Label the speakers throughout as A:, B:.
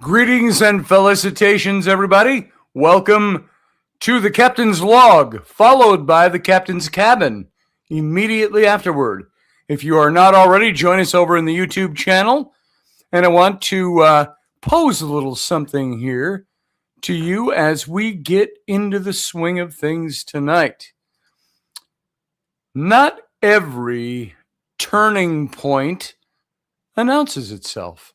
A: Greetings and felicitations, everybody. Welcome to the Captain's Log, followed by the Captain's Cabin immediately afterward. If you are not already, join us over in the YouTube channel. And I want to pose a little something here to you as we get into the swing of things tonight. Not every turning point announces itself.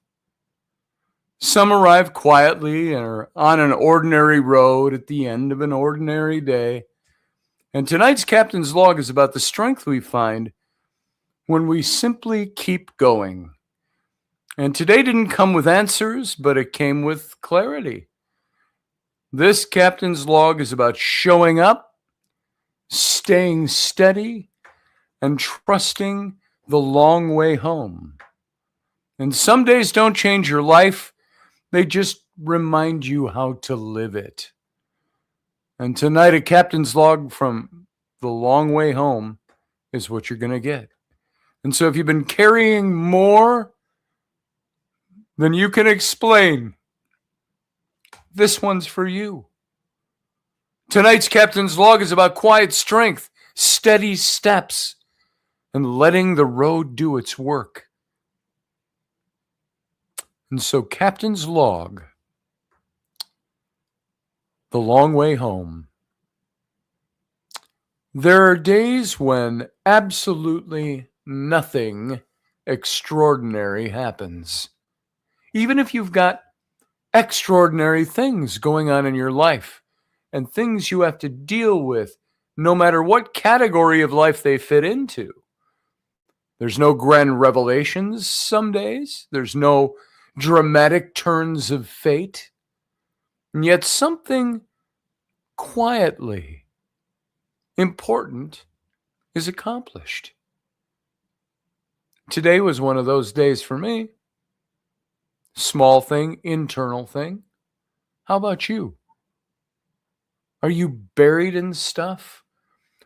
A: Some arrive quietly or on an ordinary road at the end of an ordinary day. And tonight's Captain's Log is about the strength we find when we simply keep going. And today didn't come with answers, but it came with clarity. This Captain's Log is about showing up, staying steady, and trusting the long way home. And some days don't change your life. They just remind you how to live it. And tonight, a Captain's Log from the long way home is what you're going to get. And so if you've been carrying more than you can explain, this one's for you. Tonight's Captain's Log is about quiet strength, steady steps, and letting the road do its work. And so Captain's Log, the long way home. There are days when absolutely nothing extraordinary happens. Even if you've got extraordinary things going on in your life and things you have to deal with, no matter what category of life they fit into. There's no grand revelations some days. There's no dramatic turns of fate, and yet something quietly important is accomplished. Today was one of those days for me. Small thing, internal thing. How about you? Are you buried in stuff?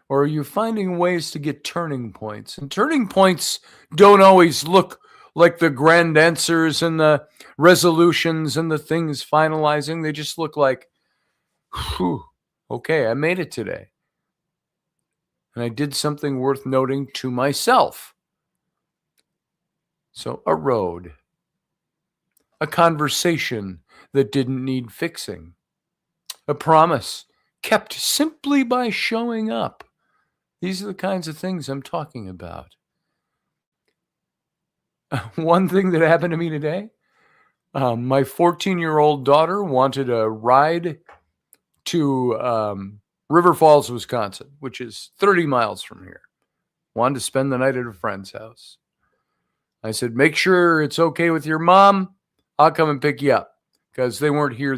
A: Or are you finding ways to get turning points? And turning points don't always look like the grand answers and the resolutions and the things finalizing. They just look like, whew, okay, I made it today. And I did something worth noting to myself. So a road, a conversation that didn't need fixing, a promise kept simply by showing up. These are the kinds of things I'm talking about. One thing that happened to me today, my 14-year-old daughter wanted a ride to River Falls, Wisconsin, which is 30 miles from here. Wanted to spend the night at a friend's house. I said, make sure it's okay with your mom. I'll come and pick you up because they weren't here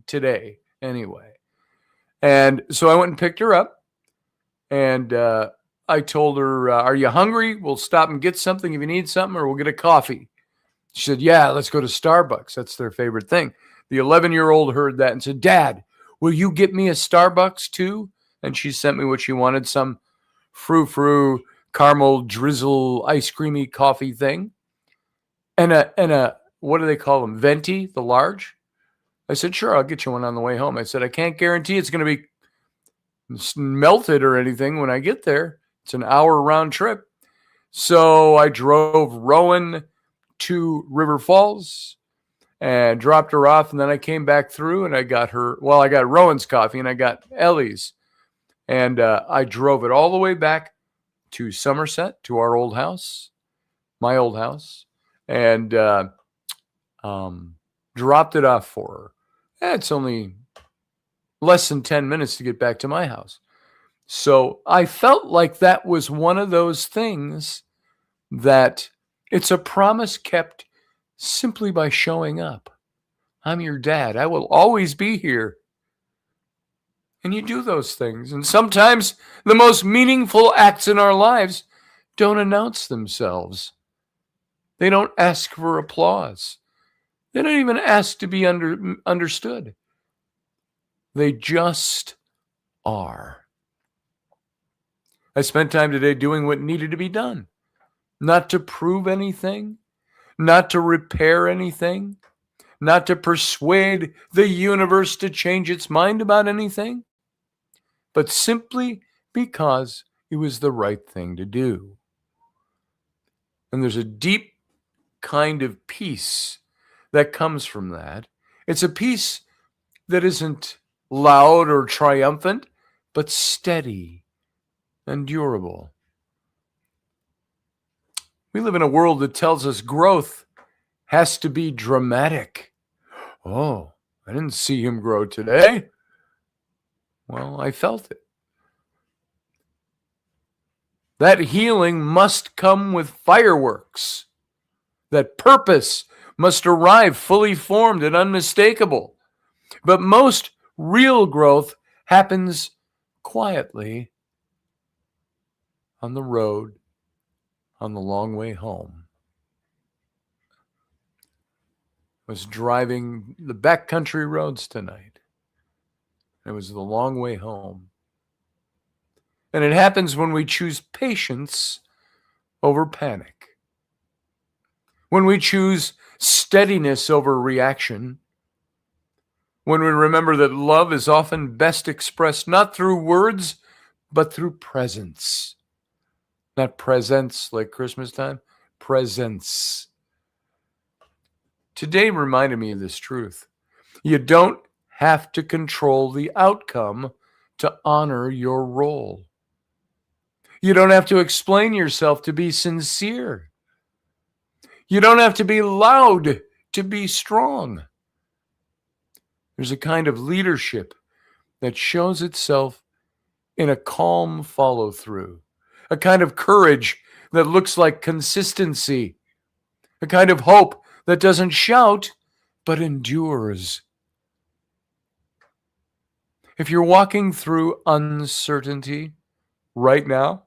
A: today anyway. And so I went and picked her up, and I told her, are you hungry? We'll stop and get something if you need something, or we'll get a coffee. She said, yeah, let's go to Starbucks. That's their favorite thing. The 11-year-old heard that and said, Dad, will you get me a Starbucks too? And she sent me what she wanted, some frou-frou, caramel drizzle, ice creamy coffee thing. And a what do they call them? Venti, the large. I said, sure, I'll get you one on the way home. I said, I can't guarantee it's going to be melted or anything when I get there. It's an hour round trip. So I drove Rowan to River Falls and dropped her off. And then I came back through and I got Rowan's coffee and I got Ellie's. And I drove it all the way back to Somerset, to our old house, my old house, and dropped it off for her. It's only less than 10 minutes to get back to my house. So I felt like that was one of those things that it's a promise kept simply by showing up. I'm your dad. I will always be here. And you do those things. And sometimes the most meaningful acts in our lives don't announce themselves. They don't ask for applause. They don't even ask to be understood. They just are. I spent time today doing what needed to be done. Not to prove anything, not to repair anything, not to persuade the universe to change its mind about anything, but simply because it was the right thing to do. And there's a deep kind of peace that comes from that. It's a peace that isn't loud or triumphant, but steady and durable. We live in a world that tells us growth has to be dramatic. Oh, I didn't see him grow today. Well, I felt it. That healing must come with fireworks. That purpose must arrive fully formed and unmistakable. But most real growth happens quietly on the road, on the long way home. I was driving the backcountry roads tonight. It was the long way home. And it happens when we choose patience over panic. When we choose steadiness over reaction. When we remember that love is often best expressed not through words, but through presence. Not presents like Christmas time, presence. Today reminded me of this truth. You don't have to control the outcome to honor your role. You don't have to explain yourself to be sincere. You don't have to be loud to be strong. There's a kind of leadership that shows itself in a calm follow through, a kind of courage that looks like consistency, a kind of hope that doesn't shout but endures. If you're walking through uncertainty right now,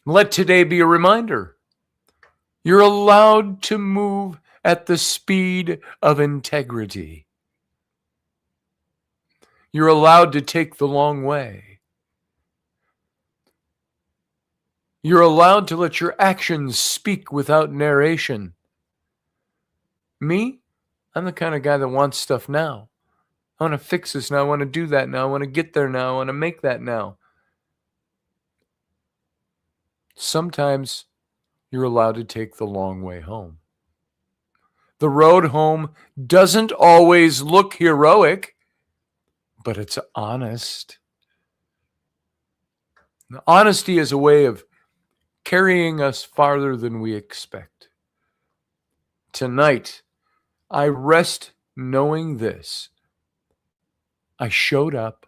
A: let today be a reminder. You're allowed to move at the speed of integrity. You're allowed to take the long way. You're allowed to let your actions speak without narration. Me, I'm the kind of guy that wants stuff now. I want to fix this now. I want to do that now. I want to get there now. I want to make that now. Sometimes you're allowed to take the long way home. The road home doesn't always look heroic, but it's honest. Honesty is a way of carrying us farther than we expect. Tonight, I rest knowing this. I showed up.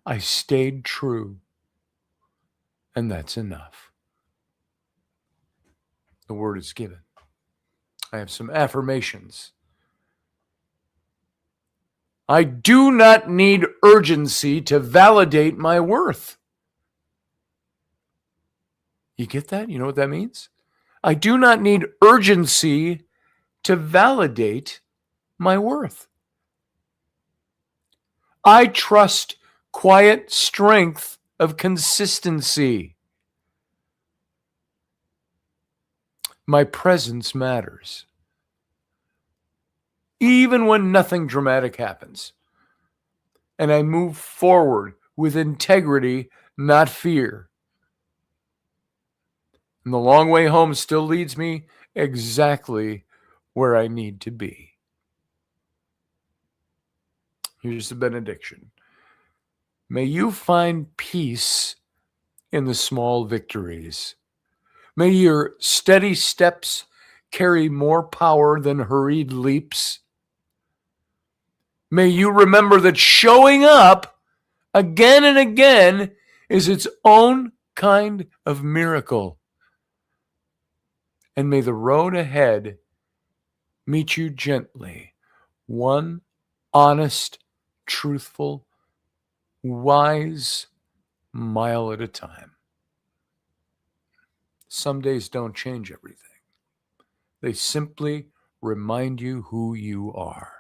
A: I stayed true. And that's enough. The word is given. I have some affirmations. I do not need urgency to validate my worth. You get that? You know what that means? I do not need urgency to validate my worth. I trust quiet strength of consistency. My presence matters. Even when nothing dramatic happens. And I move forward with integrity, not fear. And the long way home still leads me exactly where I need to be. Here's the benediction. May you find peace in the small victories. May your steady steps carry more power than hurried leaps. May you remember that showing up again and again is its own kind of miracle. And may the road ahead meet you gently, one honest, truthful, wise mile at a time. Some days don't change everything. They simply remind you who you are.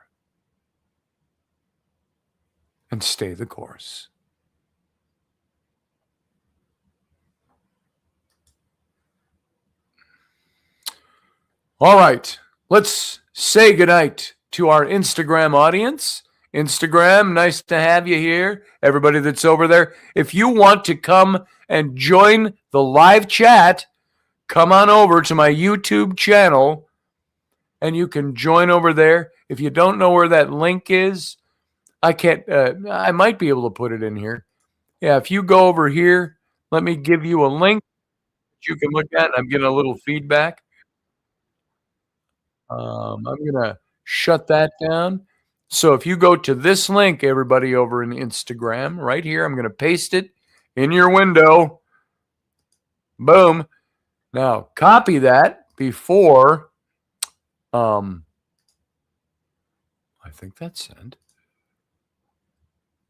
A: And stay the course. All right, let's say goodnight to our Instagram audience. Instagram, nice to have you here. Everybody that's over there. If you want to come and join the live chat, come on over to my YouTube channel and you can join over there. If you don't know where that link is, I might be able to put it in here. Yeah, if you go over here, let me give you a link that you can look at. I'm getting a little feedback. I'm going to shut that down. So if you go to this link, everybody over in Instagram, right here, I'm going to paste it in your window. Boom. Now, copy that before, I think that's sent.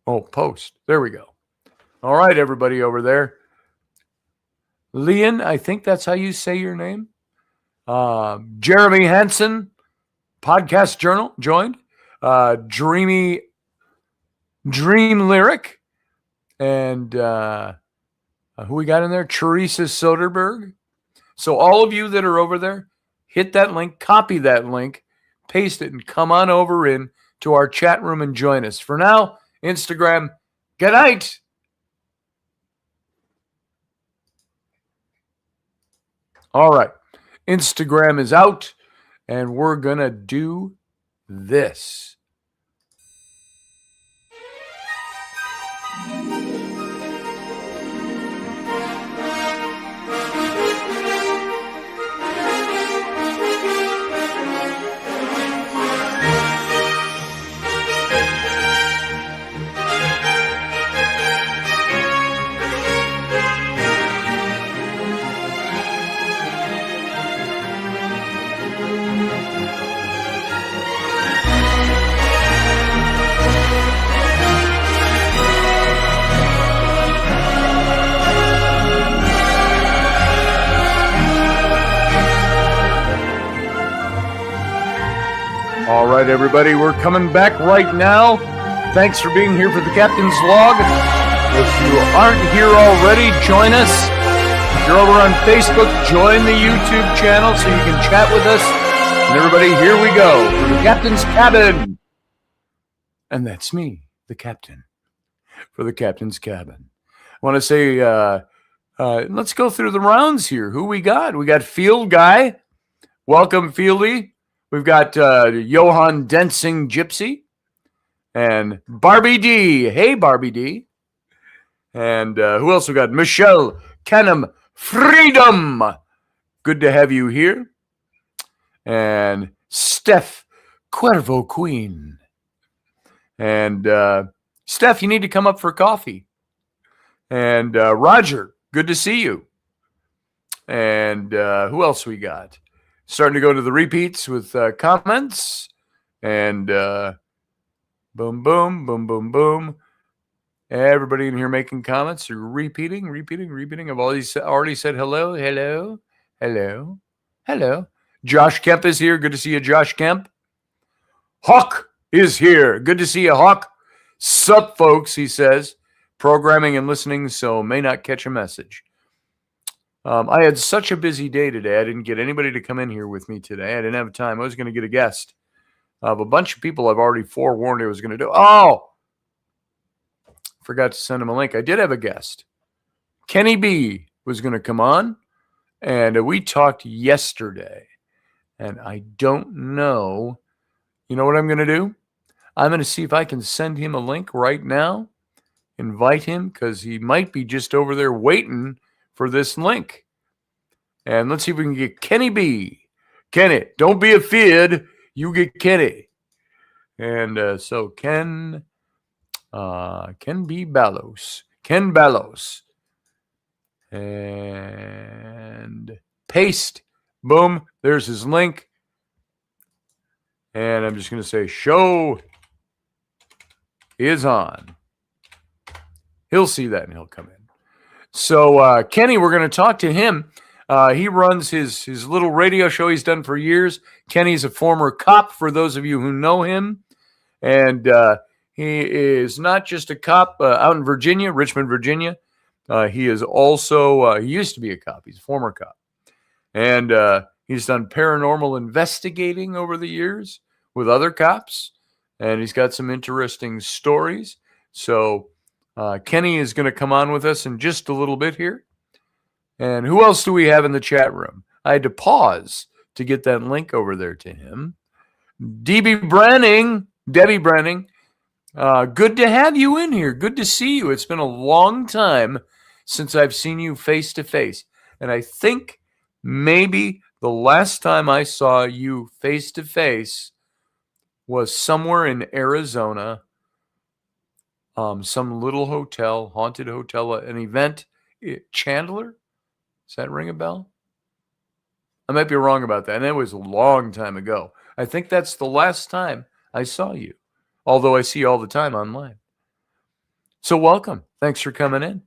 A: Oh, post. There we go. All right, everybody over there. Leon, I think that's how you say your name. Jeremy Henson, Podcast Journal, joined. Dream Lyric, and who we got in there? Teresa Soderberg. So all of you that are over there, hit that link, copy that link, paste it, and come on over in to our chat room and join us. For now, Instagram, good night. All right. Instagram is out, and we're going to do this. All right, everybody, we're coming back right now. Thanks for being here for the Captain's Log. If you aren't here already, join us. If you're over on Facebook, join the YouTube channel so you can chat with us. And everybody, here we go for the Captain's Cabin. And that's me, the Captain, for the Captain's Cabin. I want to say, let's go through the rounds here. Who we got? We got Field Guy. Welcome, Fieldy. We've got Johan Densing Gypsy and Barbie D. Hey, Barbie D. And who else we got? Michelle Canham Freedom. Good to have you here. And Steph Cuervo Queen. And Steph, you need to come up for coffee. And Roger, good to see you. And who else we got? Starting to go to the repeats with comments. And boom, boom, boom, boom, boom. Everybody in here making comments or repeating. I've already said hello. Josh Kemp is here. Good to see you, Josh Kemp. Hawk is here. Good to see you, Hawk. Sup, folks, he says. Programming and listening, so may not catch a message. I had such a busy day today. I didn't get anybody to come in here with me today. I didn't have time. I was going to get a guest of a bunch of people I've already forewarned I was going to do. Oh, forgot to send him a link. I did have a guest. Kenny B was going to come on, and we talked yesterday. And I don't know. You know what I'm going to do? I'm going to see if I can send him a link right now. Invite him because he might be just over there waiting for this link. And let's see if we can get Kenny B. Kenny, don't be afeard. You get Kenny. And so Ken B. Ballos. Ken Ballos. And paste. Boom. There's his link. And I'm just going to say show is on. He'll see that and he'll come in. So, Kenny, we're going to talk to him. He runs his little radio show he's done for years. Kenny's a former cop, for those of you who know him. And he is not just a cop out in Virginia, Richmond, Virginia. He is also, he used to be a cop. He's a former cop. And He's done paranormal investigating over the years with other cops, and he's got some interesting stories. So Kenny is going to come on with us in just a little bit here. And who else do we have in the chat room? I had to pause to get that link over there to him. Debbie Brenning, good to have you in here. Good to see you. It's been a long time since I've seen you face to face. And I think maybe the last time I saw you face to face was somewhere in Arizona, some little hotel, haunted hotel, an event. Chandler? Does that ring a bell? I might be wrong about that. And it was a long time ago. I think that's the last time I saw you, although I see you all the time online. So welcome. Thanks for coming in.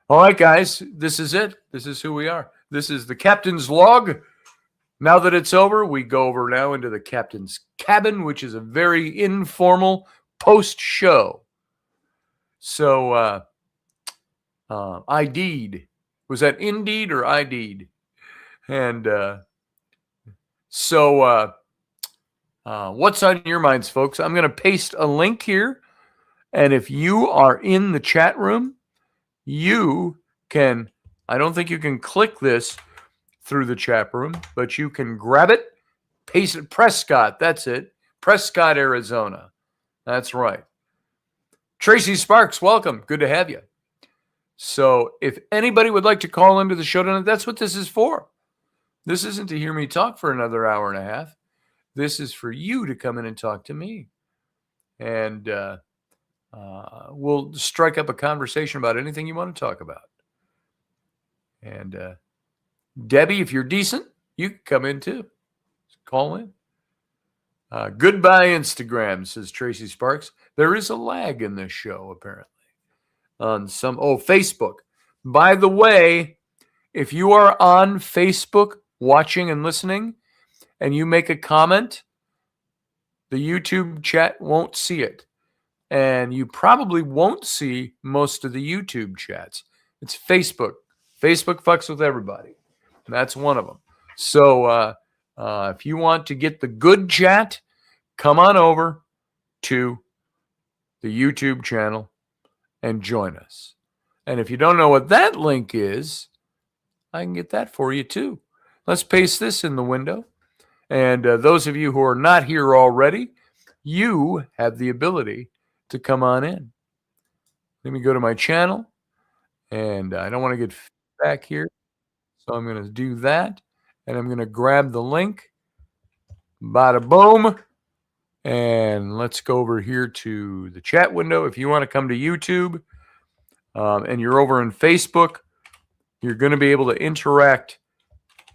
A: All right, guys, this is it. This is who we are. This is the captain's log. Now that it's over, we go over now into the captain's cabin, which is a very informal post-show. So, ID'd. Was that Indeed or ID'd? And so what's on your minds, folks? I'm going to paste a link here. And if you are in the chat room, you can, I don't think you can click this through the chat room, but you can grab it, paste it. Prescott, that's it. Prescott, Arizona. That's right. Tracy Sparks, welcome. Good to have you. So if anybody would like to call into the show tonight, that's what this is for. This isn't to hear me talk for another hour and a half. This is for you to come in and talk to me. And we'll strike up a conversation about anything you want to talk about. And Debbie, if you're decent, you can come in too. Call in. Goodbye, Instagram, says Tracy Sparks. There is a lag in this show, apparently. On some, Facebook. By the way, if you are on Facebook watching and listening and you make a comment, the YouTube chat won't see it. And you probably won't see most of the YouTube chats. It's Facebook. Facebook fucks with everybody. That's one of them. So if you want to get the good chat, come on over to the YouTube channel and join us. And if you don't know what that link is, I can get that for you too. Let's paste this in the window. And those of you who are not here already, you have the ability to come on in. Let me go to my channel. And I don't want to get feedback here. So I'm going to do that. And I'm going to grab the link. Bada boom. And let's go over here to the chat window. If you want to come to YouTube and you're over in Facebook, you're going to be able to interact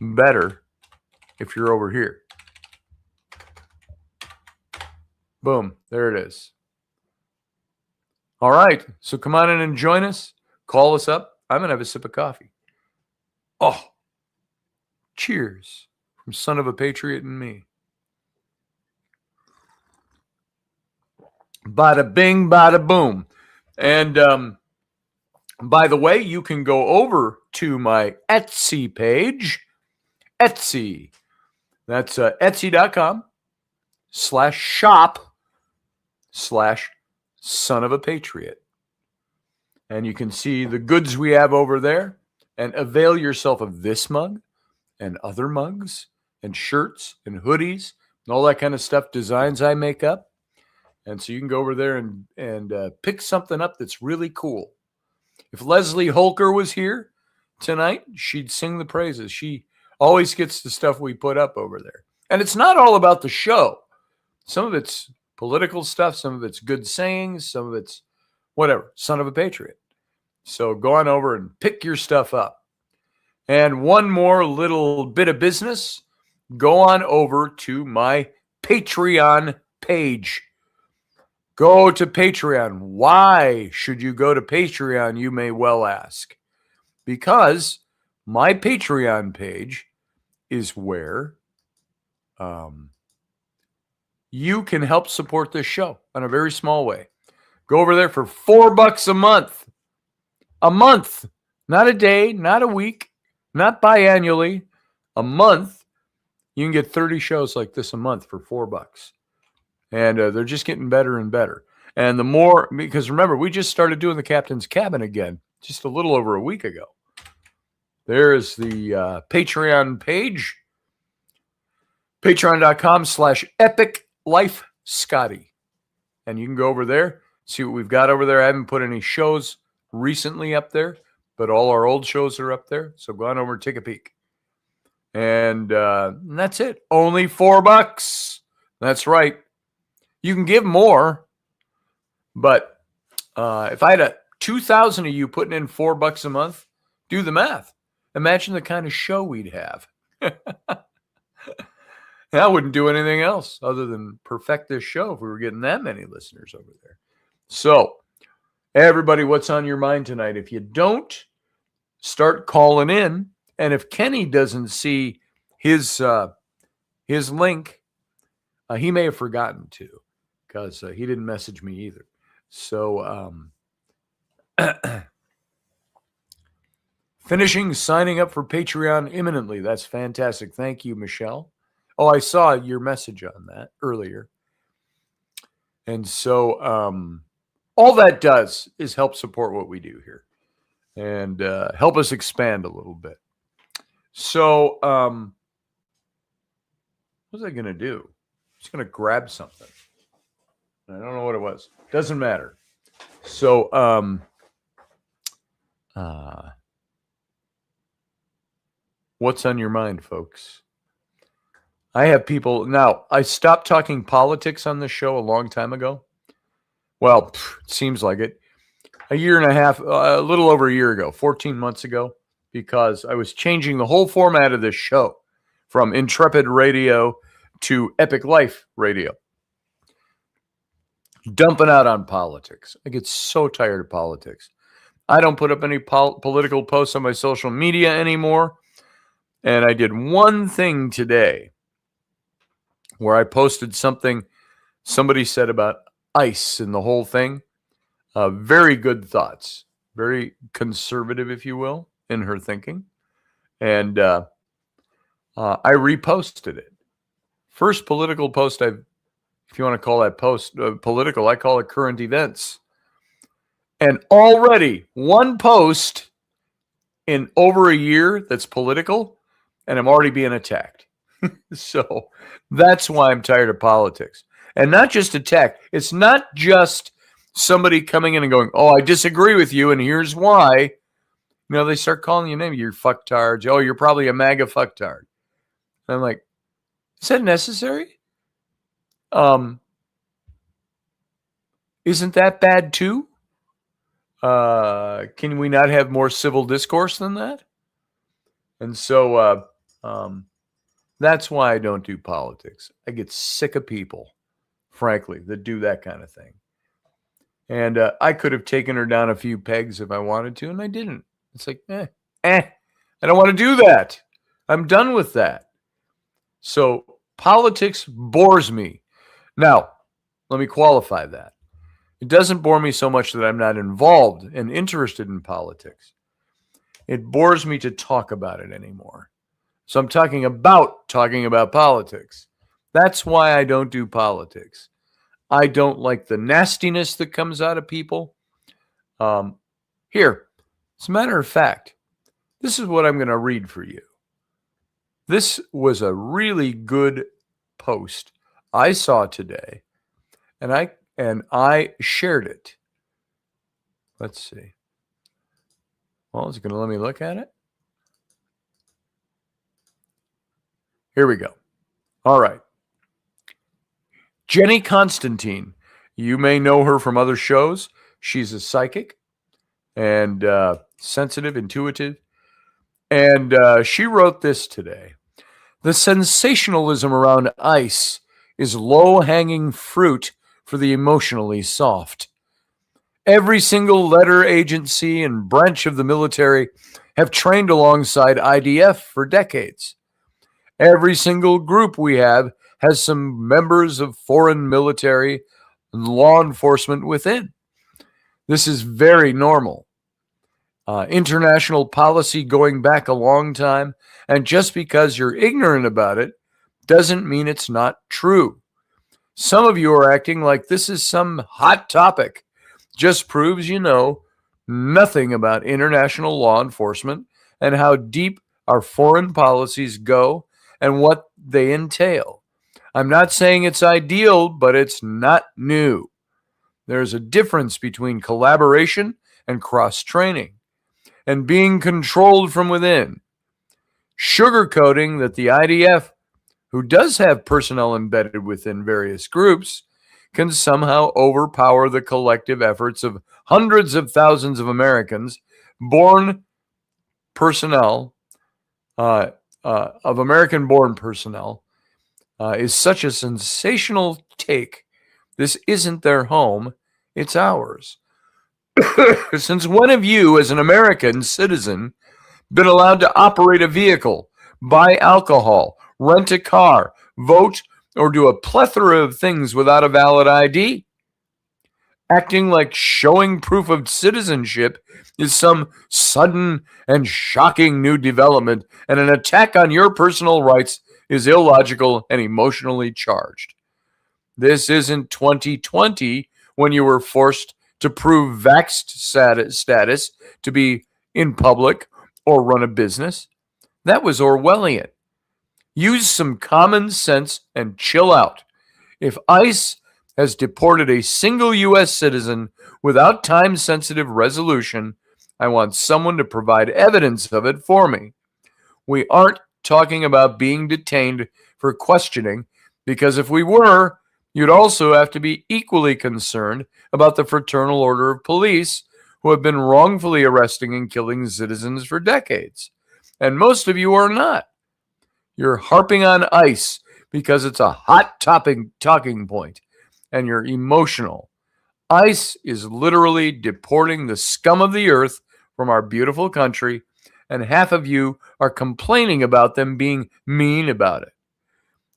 A: better if you're over here. Boom. There it is. All right. So come on in and join us. Call us up. I'm going to have a sip of coffee. Oh, cheers from Son of a Patriot and me. Bada bing, bada boom. And by the way, you can go over to my Etsy page. Etsy. That's etsy.com/shop/Son of a Patriot. And you can see the goods we have over there and avail yourself of this mug and other mugs and shirts and hoodies and all that kind of stuff, designs I make up. And so you can go over there and pick something up that's really cool. If Leslie Holker was here tonight, she'd sing the praises. She always gets the stuff we put up over there. And it's not all about the show. Some of it's political stuff. Some of it's good sayings. Some of it's whatever. Son of a Patriot. So go on over and pick your stuff up. And one more little bit of business. Go on over to my Patreon page. Go to Patreon. Why should you go to Patreon, you may well ask? Because my Patreon page is where you can help support this show in a very small way. Go over there for $4 a month. A month. Not a day, not a week, not biannually. A month. You can get 30 shows like this a month for $4. And they're just getting better and better. And the more, because remember, we just started doing the Captain's Cabin again just a little over a week ago. There's the Patreon page, patreon.com/epiclifescotty. And you can go over there, see what we've got over there. I haven't put any shows recently up there, but all our old shows are up there. So go on over and take a peek. And that's it. Only $4. That's right. You can give more, but if I had 2,000 of you putting in $4 a month, do the math. Imagine the kind of show we'd have. I wouldn't do anything else other than perfect this show if we were getting that many listeners over there. So, everybody, what's on your mind tonight? If you don't, start calling in. And if Kenny doesn't see his link, he may have forgotten to, because he didn't message me either. So, finishing signing up for Patreon imminently. That's fantastic. Thank you, Michelle. Oh, I saw your message on that earlier. And so all that does is help support what we do here and help us expand a little bit. So what was I going to do? I was going to grab something. I don't know what it was. Doesn't matter. So what's on your mind, folks? I have people now. I stopped talking politics on the show a long time ago. Well, it seems like it. A year and a half, a little over a year ago, 14 months ago, because I was changing the whole format of this show from Intrepid Radio to Epic Life Radio. Dumping out on politics. I get so tired of politics. I don't put up any political posts on my social media anymore. And I did one thing today where I posted something somebody said about ICE and the whole thing. Very good thoughts. Very conservative, if you will, in her thinking. And I reposted it. First political post if you want to call that post political, I call it current events. And already one post in over a year that's political, and I'm already being attacked. So that's why I'm tired of politics. And not just attack. It's not just somebody coming in and going, oh, I disagree with you, and here's why. You know, they start calling you names. You're fucktards. Oh, you're probably a MAGA fucktard. And I'm like, is that necessary? Isn't that bad too? Can we not have more civil discourse than that? And so that's why I don't do politics. I get sick of people, frankly, that do that kind of thing. And I could have taken her down a few pegs if I wanted to, and I didn't. It's like, I don't want to do that. I'm done with that. So politics bores me. Now, let me qualify that. It doesn't bore me so much that I'm not involved and interested in politics. It bores me to talk about it anymore. So I'm talking about politics. That's why I don't do politics. I don't like the nastiness that comes out of people. Here, as a matter of fact, this is what I'm going to read for you. This was a really good post I saw today, and I shared it. Let's see. Well, is it going to let me look at it? Here we go. All right. Jenny Constantine. You may know her from other shows. She's a psychic and sensitive, intuitive. And she wrote this today. The sensationalism around ICE is low-hanging fruit for the emotionally soft. Every single letter agency and branch of the military have trained alongside IDF for decades. Every single group we have has some members of foreign military and law enforcement within. This is very normal. International policy going back a long time, and just because you're ignorant about it doesn't mean it's not true. Some of you are acting like this is some hot topic. Just proves you know nothing about international law enforcement and how deep our foreign policies go and what they entail. I'm not saying it's ideal, but it's not new. There's a difference between collaboration and cross training and being controlled from within. Sugarcoating that the IDF, who does have personnel embedded within various groups, can somehow overpower the collective efforts of hundreds of thousands of Americans born personnel, of American born personnel, is such a sensational take. This isn't their home, it's ours. Since when have you, as an American citizen, been allowed to operate a vehicle, buy alcohol, rent a car, vote, or do a plethora of things without a valid ID? Acting like showing proof of citizenship is some sudden and shocking new development, and an attack on your personal rights is illogical and emotionally charged. This isn't 2020 when you were forced to prove vaxxed status to be in public or run a business. That was Orwellian. Use some common sense and chill out. If ICE has deported a single U.S. citizen without time-sensitive resolution, I want someone to provide evidence of it for me. We aren't talking about being detained for questioning, because if we were, you'd also have to be equally concerned about the Fraternal Order of Police, who have been wrongfully arresting and killing citizens for decades. And most of you are not. You're harping on ICE because it's a hot talking point, and you're emotional. ICE is literally deporting the scum of the earth from our beautiful country, and half of you are complaining about them being mean about it.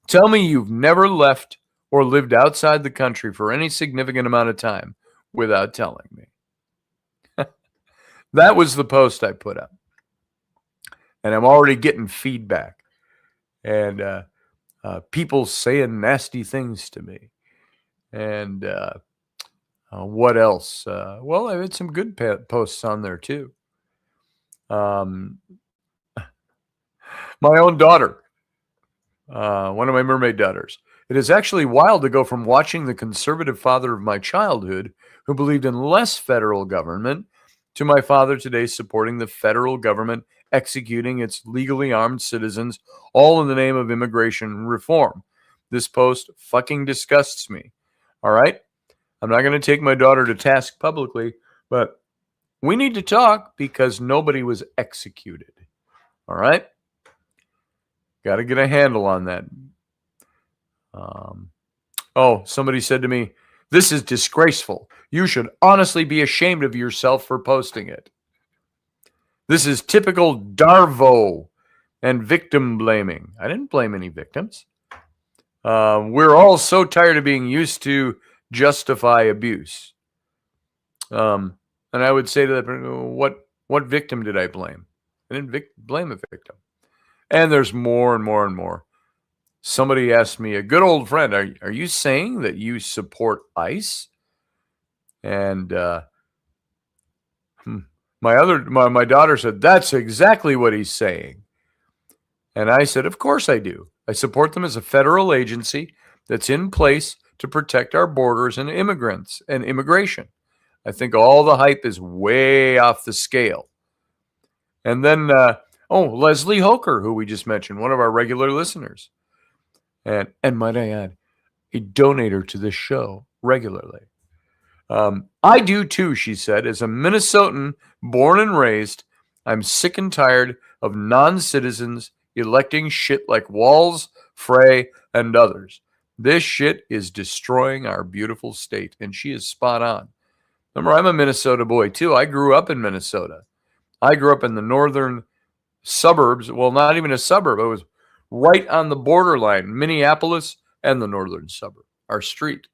A: Tell me you've never left or lived outside the country for any significant amount of time without telling me. That was the post I put up. And I'm already getting feedback and people saying nasty things to me. And what else? Well, I had some good posts on there too. My own daughter, one of my mermaid daughters. It is actually wild to go from watching the conservative father of my childhood, who believed in less federal government, to my father today supporting the federal government executing its legally armed citizens, all in the name of immigration reform. This post fucking disgusts me. All right? I'm not going to take my daughter to task publicly, but we need to talk because nobody was executed. All right? Got to get a handle on that. Somebody said to me, "This is disgraceful. You should honestly be ashamed of yourself for posting it. This is typical Darvo and victim blaming." I didn't blame any victims. We're all so tired of being used to justify abuse. And I would say to that person, what victim did I blame? I didn't blame a victim. And there's more and more and more. Somebody asked me, a good old friend, are you saying that you support ICE? And my daughter said, that's exactly what he's saying. And I said, of course I do. I support them as a federal agency that's in place to protect our borders and immigrants and immigration. I think all the hype is way off the scale. And then, Leslie Hoker, who we just mentioned, one of our regular listeners. And might I add, a donator to this show regularly. I do too, she said. As a Minnesotan born and raised, I'm sick and tired of non-citizens electing shit like Walz, Frey, and others. This shit is destroying our beautiful state. And she is spot on. Remember, I'm a Minnesota boy too. I grew up in Minnesota. I grew up in the northern suburbs. Well, not even a suburb. It was right on the borderline, Minneapolis and the northern suburb, our street.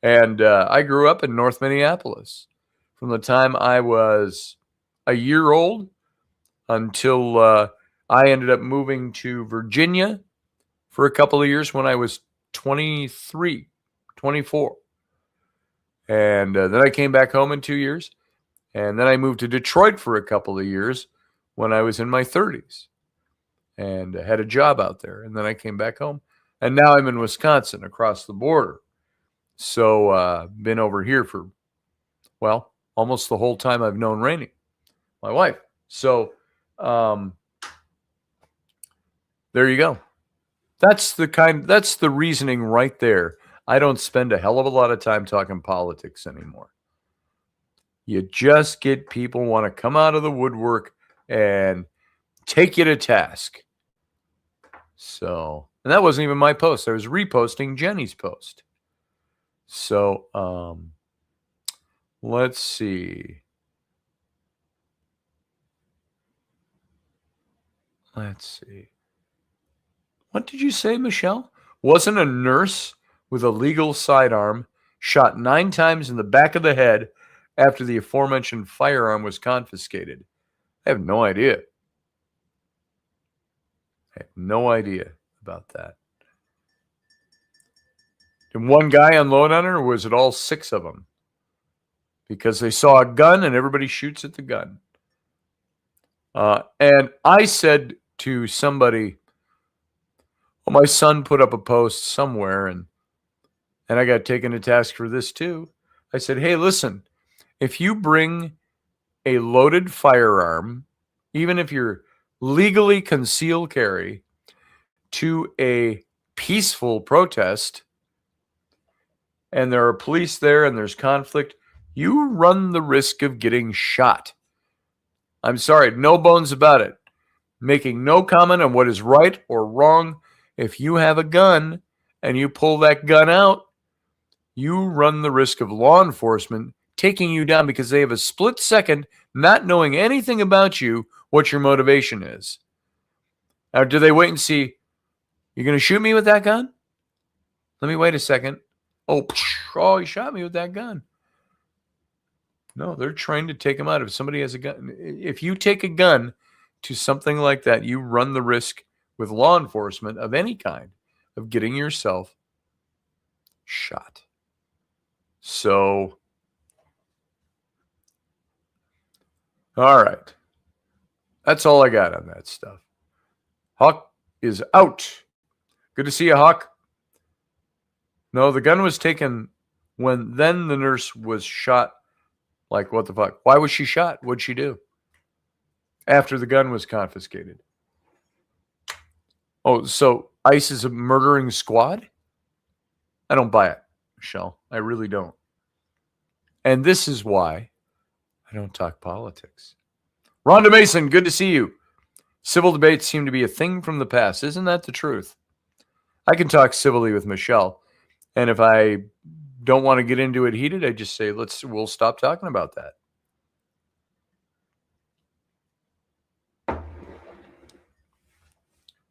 A: And I grew up in North Minneapolis from the time I was a year old until I ended up moving to Virginia for a couple of years when I was 23, 24. And then I came back home in 2 years. And then I moved to Detroit for a couple of years when I was in my 30s and had a job out there. And then I came back home. And now I'm in Wisconsin across the border. So been over here for, well, almost the whole time I've known Rainey, my wife. So there you go. That's the reasoning right there. I don't spend a hell of a lot of time talking politics anymore. You just get people want to come out of the woodwork and take you to task. So, and that wasn't even my post. I was reposting Jenny's post. So, let's see. What did you say, Michelle? Wasn't a nurse with a legal sidearm shot 9 times in the back of the head after the aforementioned firearm was confiscated? I have no idea. I have no idea about that. Did one guy unload on her, or was it all 6 of them? Because they saw a gun and everybody shoots at the gun. And I said to somebody, well, my son put up a post somewhere, and I got taken to task for this too. I said, hey, listen, if you bring a loaded firearm, even if you're legally concealed carry, to a peaceful protest, and there are police there and there's conflict, you run the risk of getting shot. I'm sorry, no bones about it. Making no comment on what is right or wrong. If you have a gun and you pull that gun out, you run the risk of law enforcement taking you down because they have a split second, not knowing anything about you, what your motivation is. Now, do they wait and see, you're going to shoot me with that gun? Let me wait a second. Oh, he shot me with that gun. No, they're trying to take him out. If somebody has a gun, if you take a gun to something like that, you run the risk with law enforcement of any kind of getting yourself shot. So, all right. That's all I got on that stuff. Hawk is out. Good to see you, Hawk. No, the gun was taken when then the nurse was shot. Like, what the fuck? Why was she shot? What'd she do? After the gun was confiscated. Oh, so ICE is a murdering squad? I don't buy it, Michelle. I really don't. And this is why I don't talk politics. Rhonda Mason, good to see you. Civil debates seem to be a thing from the past. Isn't that the truth? I can talk civilly with Michelle. And if I don't want to get into it heated, I just say, we'll stop talking about that.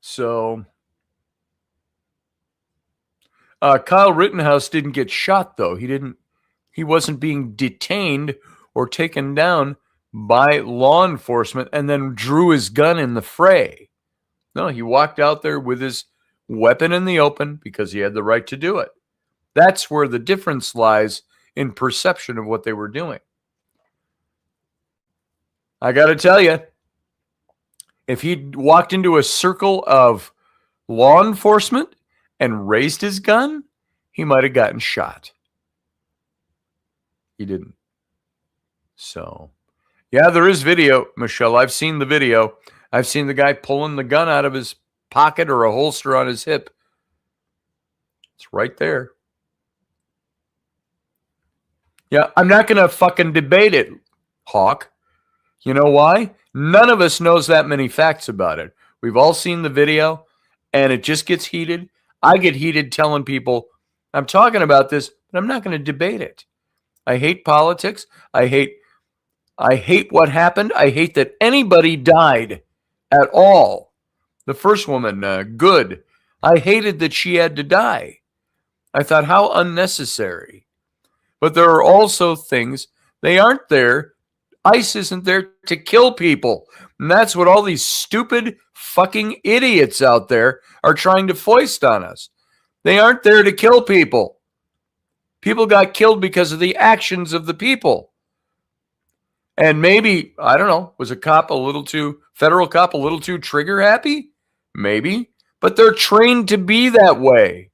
A: So, Kyle Rittenhouse didn't get shot, though. He wasn't being detained or taken down by law enforcement and then drew his gun in the fray. No, he walked out there with his weapon in the open because he had the right to do it. That's where the difference lies in perception of what they were doing. I got to tell you, if he'd walked into a circle of law enforcement and raised his gun, he might have gotten shot. He didn't. So, yeah, there is video, Michelle. I've seen the video. I've seen the guy pulling the gun out of his pocket or a holster on his hip. It's right there. Yeah, I'm not going to fucking debate it, Hawk. You know why? None of us knows that many facts about it. We've all seen the video, and it just gets heated. I get heated telling people, I'm talking about this, but I'm not going to debate it. I hate politics. I hate what happened. I hate that anybody died at all. The first woman, Good. I hated that she had to die. I thought, how unnecessary. But there are also things, they aren't there. ICE isn't there to kill people. And that's what all these stupid fucking idiots out there are trying to foist on us. They aren't there to kill people. People got killed because of the actions of the people. And maybe, I don't know, was a federal cop a little too trigger happy? Maybe. But they're trained to be that way.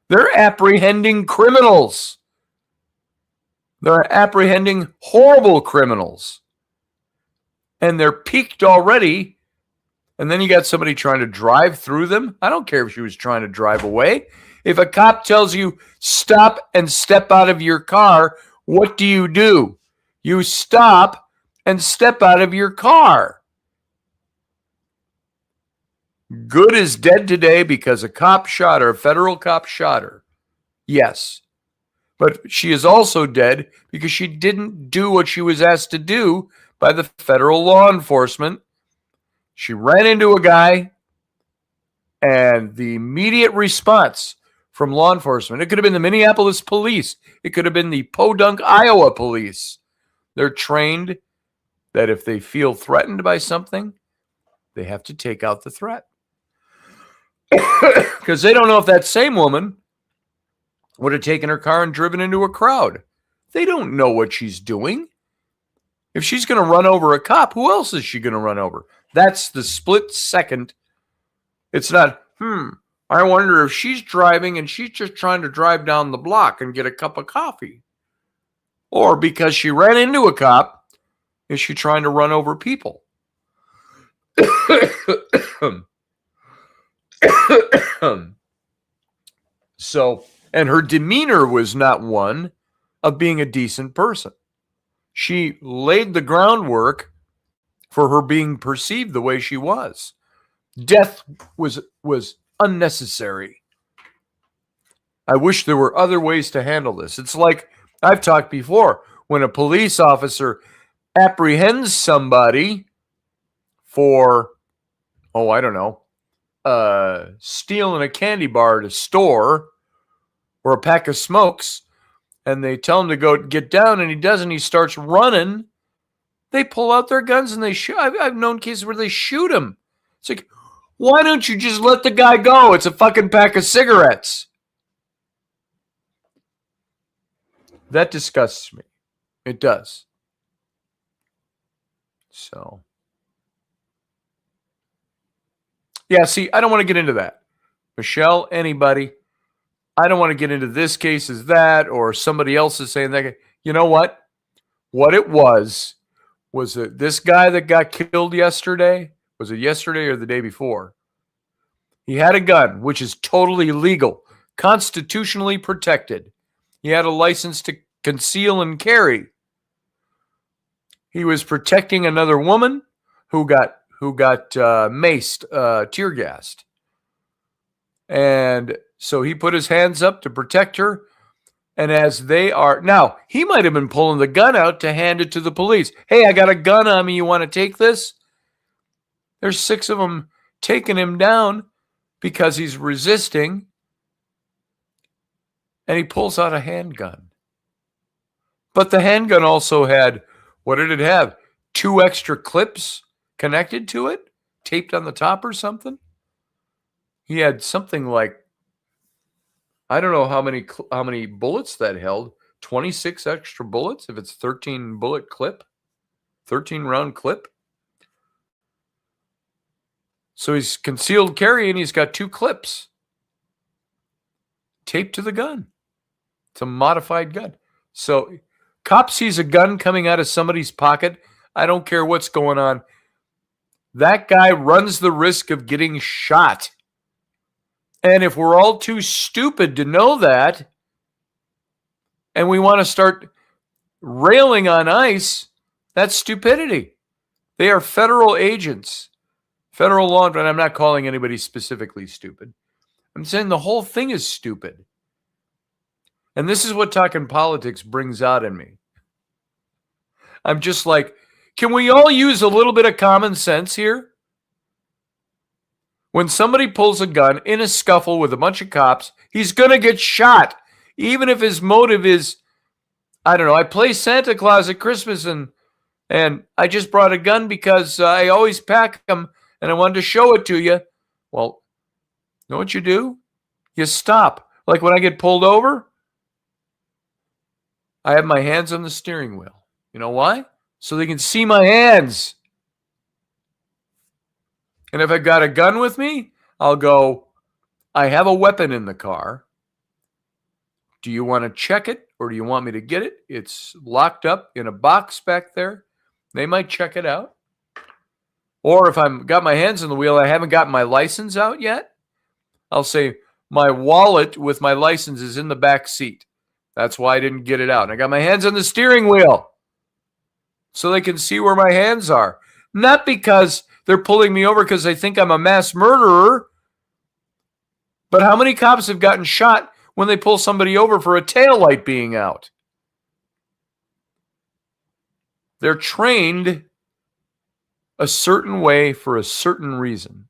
A: They're apprehending criminals. They're apprehending horrible criminals. And they're peaked already. And then you got somebody trying to drive through them. I don't care if she was trying to drive away. If a cop tells you, stop and step out of your car, what do? You stop and step out of your car. Good is dead today because a cop shot her, a federal cop shot her. Yes. But she is also dead because she didn't do what she was asked to do by the federal law enforcement. She ran into a guy, and the immediate response from law enforcement, it could have been the Minneapolis police, it could have been the Podunk, Iowa police. They're trained that if they feel threatened by something, they have to take out the threat. Because they don't know if that same woman would have taken her car and driven into a crowd. They don't know what she's doing. If she's going to run over a cop, who else is she going to run over? That's the split second. It's not, I wonder if she's driving and she's just trying to drive down the block and get a cup of coffee. Or because she ran into a cop, is she trying to run over people? So, and her demeanor was not one of being a decent person. She laid the groundwork for her being perceived the way she was. Death was unnecessary. I wish there were other ways to handle this. It's like I've talked before, when a police officer apprehends somebody for, stealing a candy bar at a store or a pack of smokes, and they tell him to go get down, and he doesn't. He starts running. They pull out their guns and they shoot. I've known cases where they shoot him. It's like, why don't you just let the guy go? It's a fucking pack of cigarettes. That disgusts me. It does. So, yeah, see, I don't want to get into that. Michelle, anybody, I don't want to get into this case is that, or somebody else is saying that. You know what? What it was that this guy that got killed yesterday, was it yesterday or the day before? He had a gun, which is totally legal, constitutionally protected. He had a license to conceal and carry. He was protecting another woman who got maced, tear gassed. And so he put his hands up to protect her. And as they are now, he might have been pulling the gun out to hand it to the police. Hey, I got a gun on me. You want to take this? There's 6 of them taking him down because he's resisting. And he pulls out a handgun. But the handgun also had, what did it have? 2 extra clips connected to it, taped on the top or something. He had something like, I don't know how many bullets that held. 26 extra bullets if it's 13 bullet clip, 13 round clip. So he's concealed carry and he's got 2 clips taped to the gun. It's a modified gun. So cop sees a gun coming out of somebody's pocket. I don't care what's going on. That guy runs the risk of getting shot. And if we're all too stupid to know that, and we want to start railing on ICE, that's stupidity. They are federal agents, federal law enforcement. I'm not calling anybody specifically stupid. I'm saying the whole thing is stupid. And this is what talking politics brings out in me. I'm just like, can we all use a little bit of common sense here? When somebody pulls a gun in a scuffle with a bunch of cops, he's going to get shot. Even if his motive is, I don't know, I play Santa Claus at Christmas and And I just brought a gun because I always pack them and I wanted to show it to you. Well, you know what you do? You stop. Like when I get pulled over, I have my hands on the steering wheel. You know why? So they can see my hands. And if I got a gun with me, I'll go, I have a weapon in the car. Do you want to check it or do you want me to get it? It's locked up in a box back there. They might check it out. Or if I've got my hands on the wheel, I haven't gotten my license out yet, I'll say, my wallet with my license is in the back seat. That's why I didn't get it out. And I got my hands on the steering wheel so they can see where my hands are. Not because they're pulling me over because they think I'm a mass murderer. But how many cops have gotten shot when they pull somebody over for a taillight being out? They're trained a certain way for a certain reason.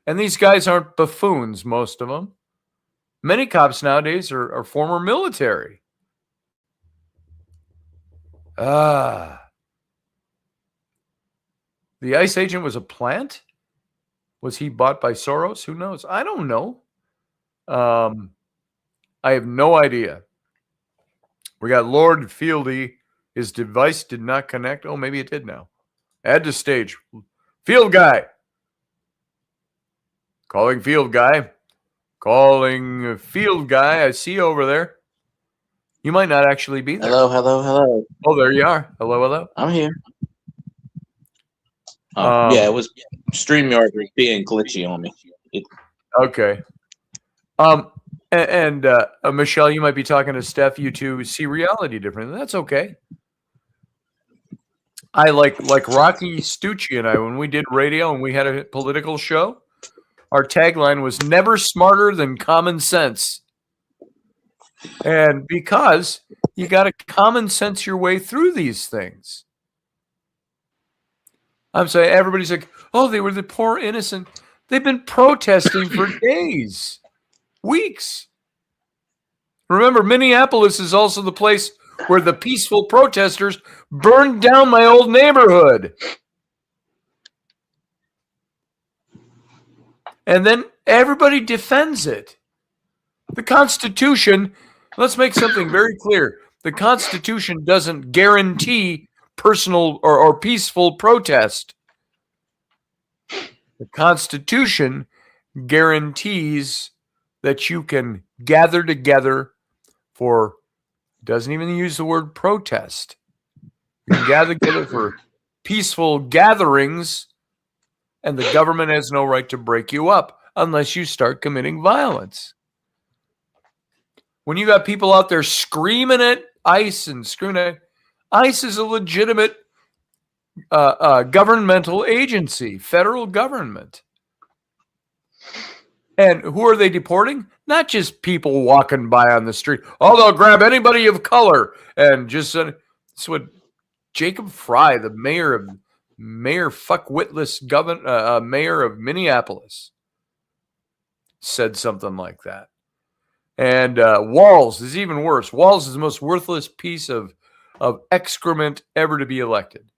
A: And these guys aren't buffoons, most of them. Many cops nowadays are former military. The ICE agent was a plant? Was he bought by Soros? Who knows? I don't know. I have no idea. We got Lord Fieldy. His device did not connect. Oh, maybe it did now. Add to stage. Field guy. Calling field guy. Calling field guy. I see you over there. You might not actually be there.
B: Hello.
A: Oh, there you are. Hello.
B: I'm here. Yeah, it was StreamYard was being glitchy on me.
A: Okay. And Michelle, you might be talking to Steph. You two see reality differently. That's okay. I like Rocky Stucci and I, when we did radio and we had a political show, our tagline was never smarter than common sense. And because you got to common sense your way through these things. I'm saying everybody's like, oh, they were the poor innocent. They've been protesting for days, weeks. Remember, Minneapolis is also the place where the peaceful protesters burned down my old neighborhood. And then everybody defends it. The Constitution, let's make something very clear. The Constitution doesn't guarantee personal or peaceful protest. The Constitution guarantees that you can gather together for, doesn't even use the word protest. You can gather together for peaceful gatherings, and the government has no right to break you up unless you start committing violence. When you got people out there screaming at ICE and screaming at ICE is a legitimate governmental agency, federal government. And who are they deporting? Not just people walking by on the street. Oh, they'll grab anybody of color. And just that's what Jacob Fry, the mayor fuckwitless mayor of Minneapolis, said something like that. And Walz is even worse. Walz is the most worthless piece of excrement ever to be elected.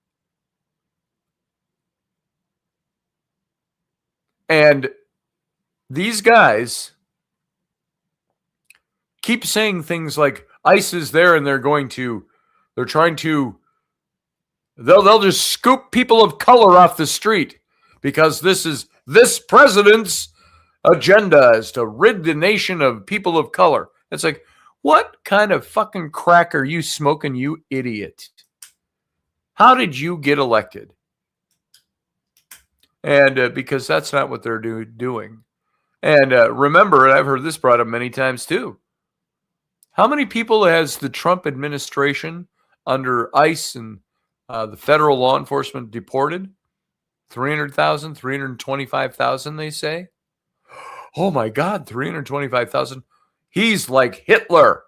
A: And these guys keep saying things like ICE is there and they'll just scoop people of color off the street because this president's agenda is to rid the nation of people of color. It's like, what kind of fucking crack are you smoking, you idiot? How did you get elected? And because that's not what they're doing. And remember, and I've heard this brought up many times too, how many people has the Trump administration under ICE and the federal law enforcement deported? 300,000, 325,000, they say. Oh my God, 325,000. He's like Hitler.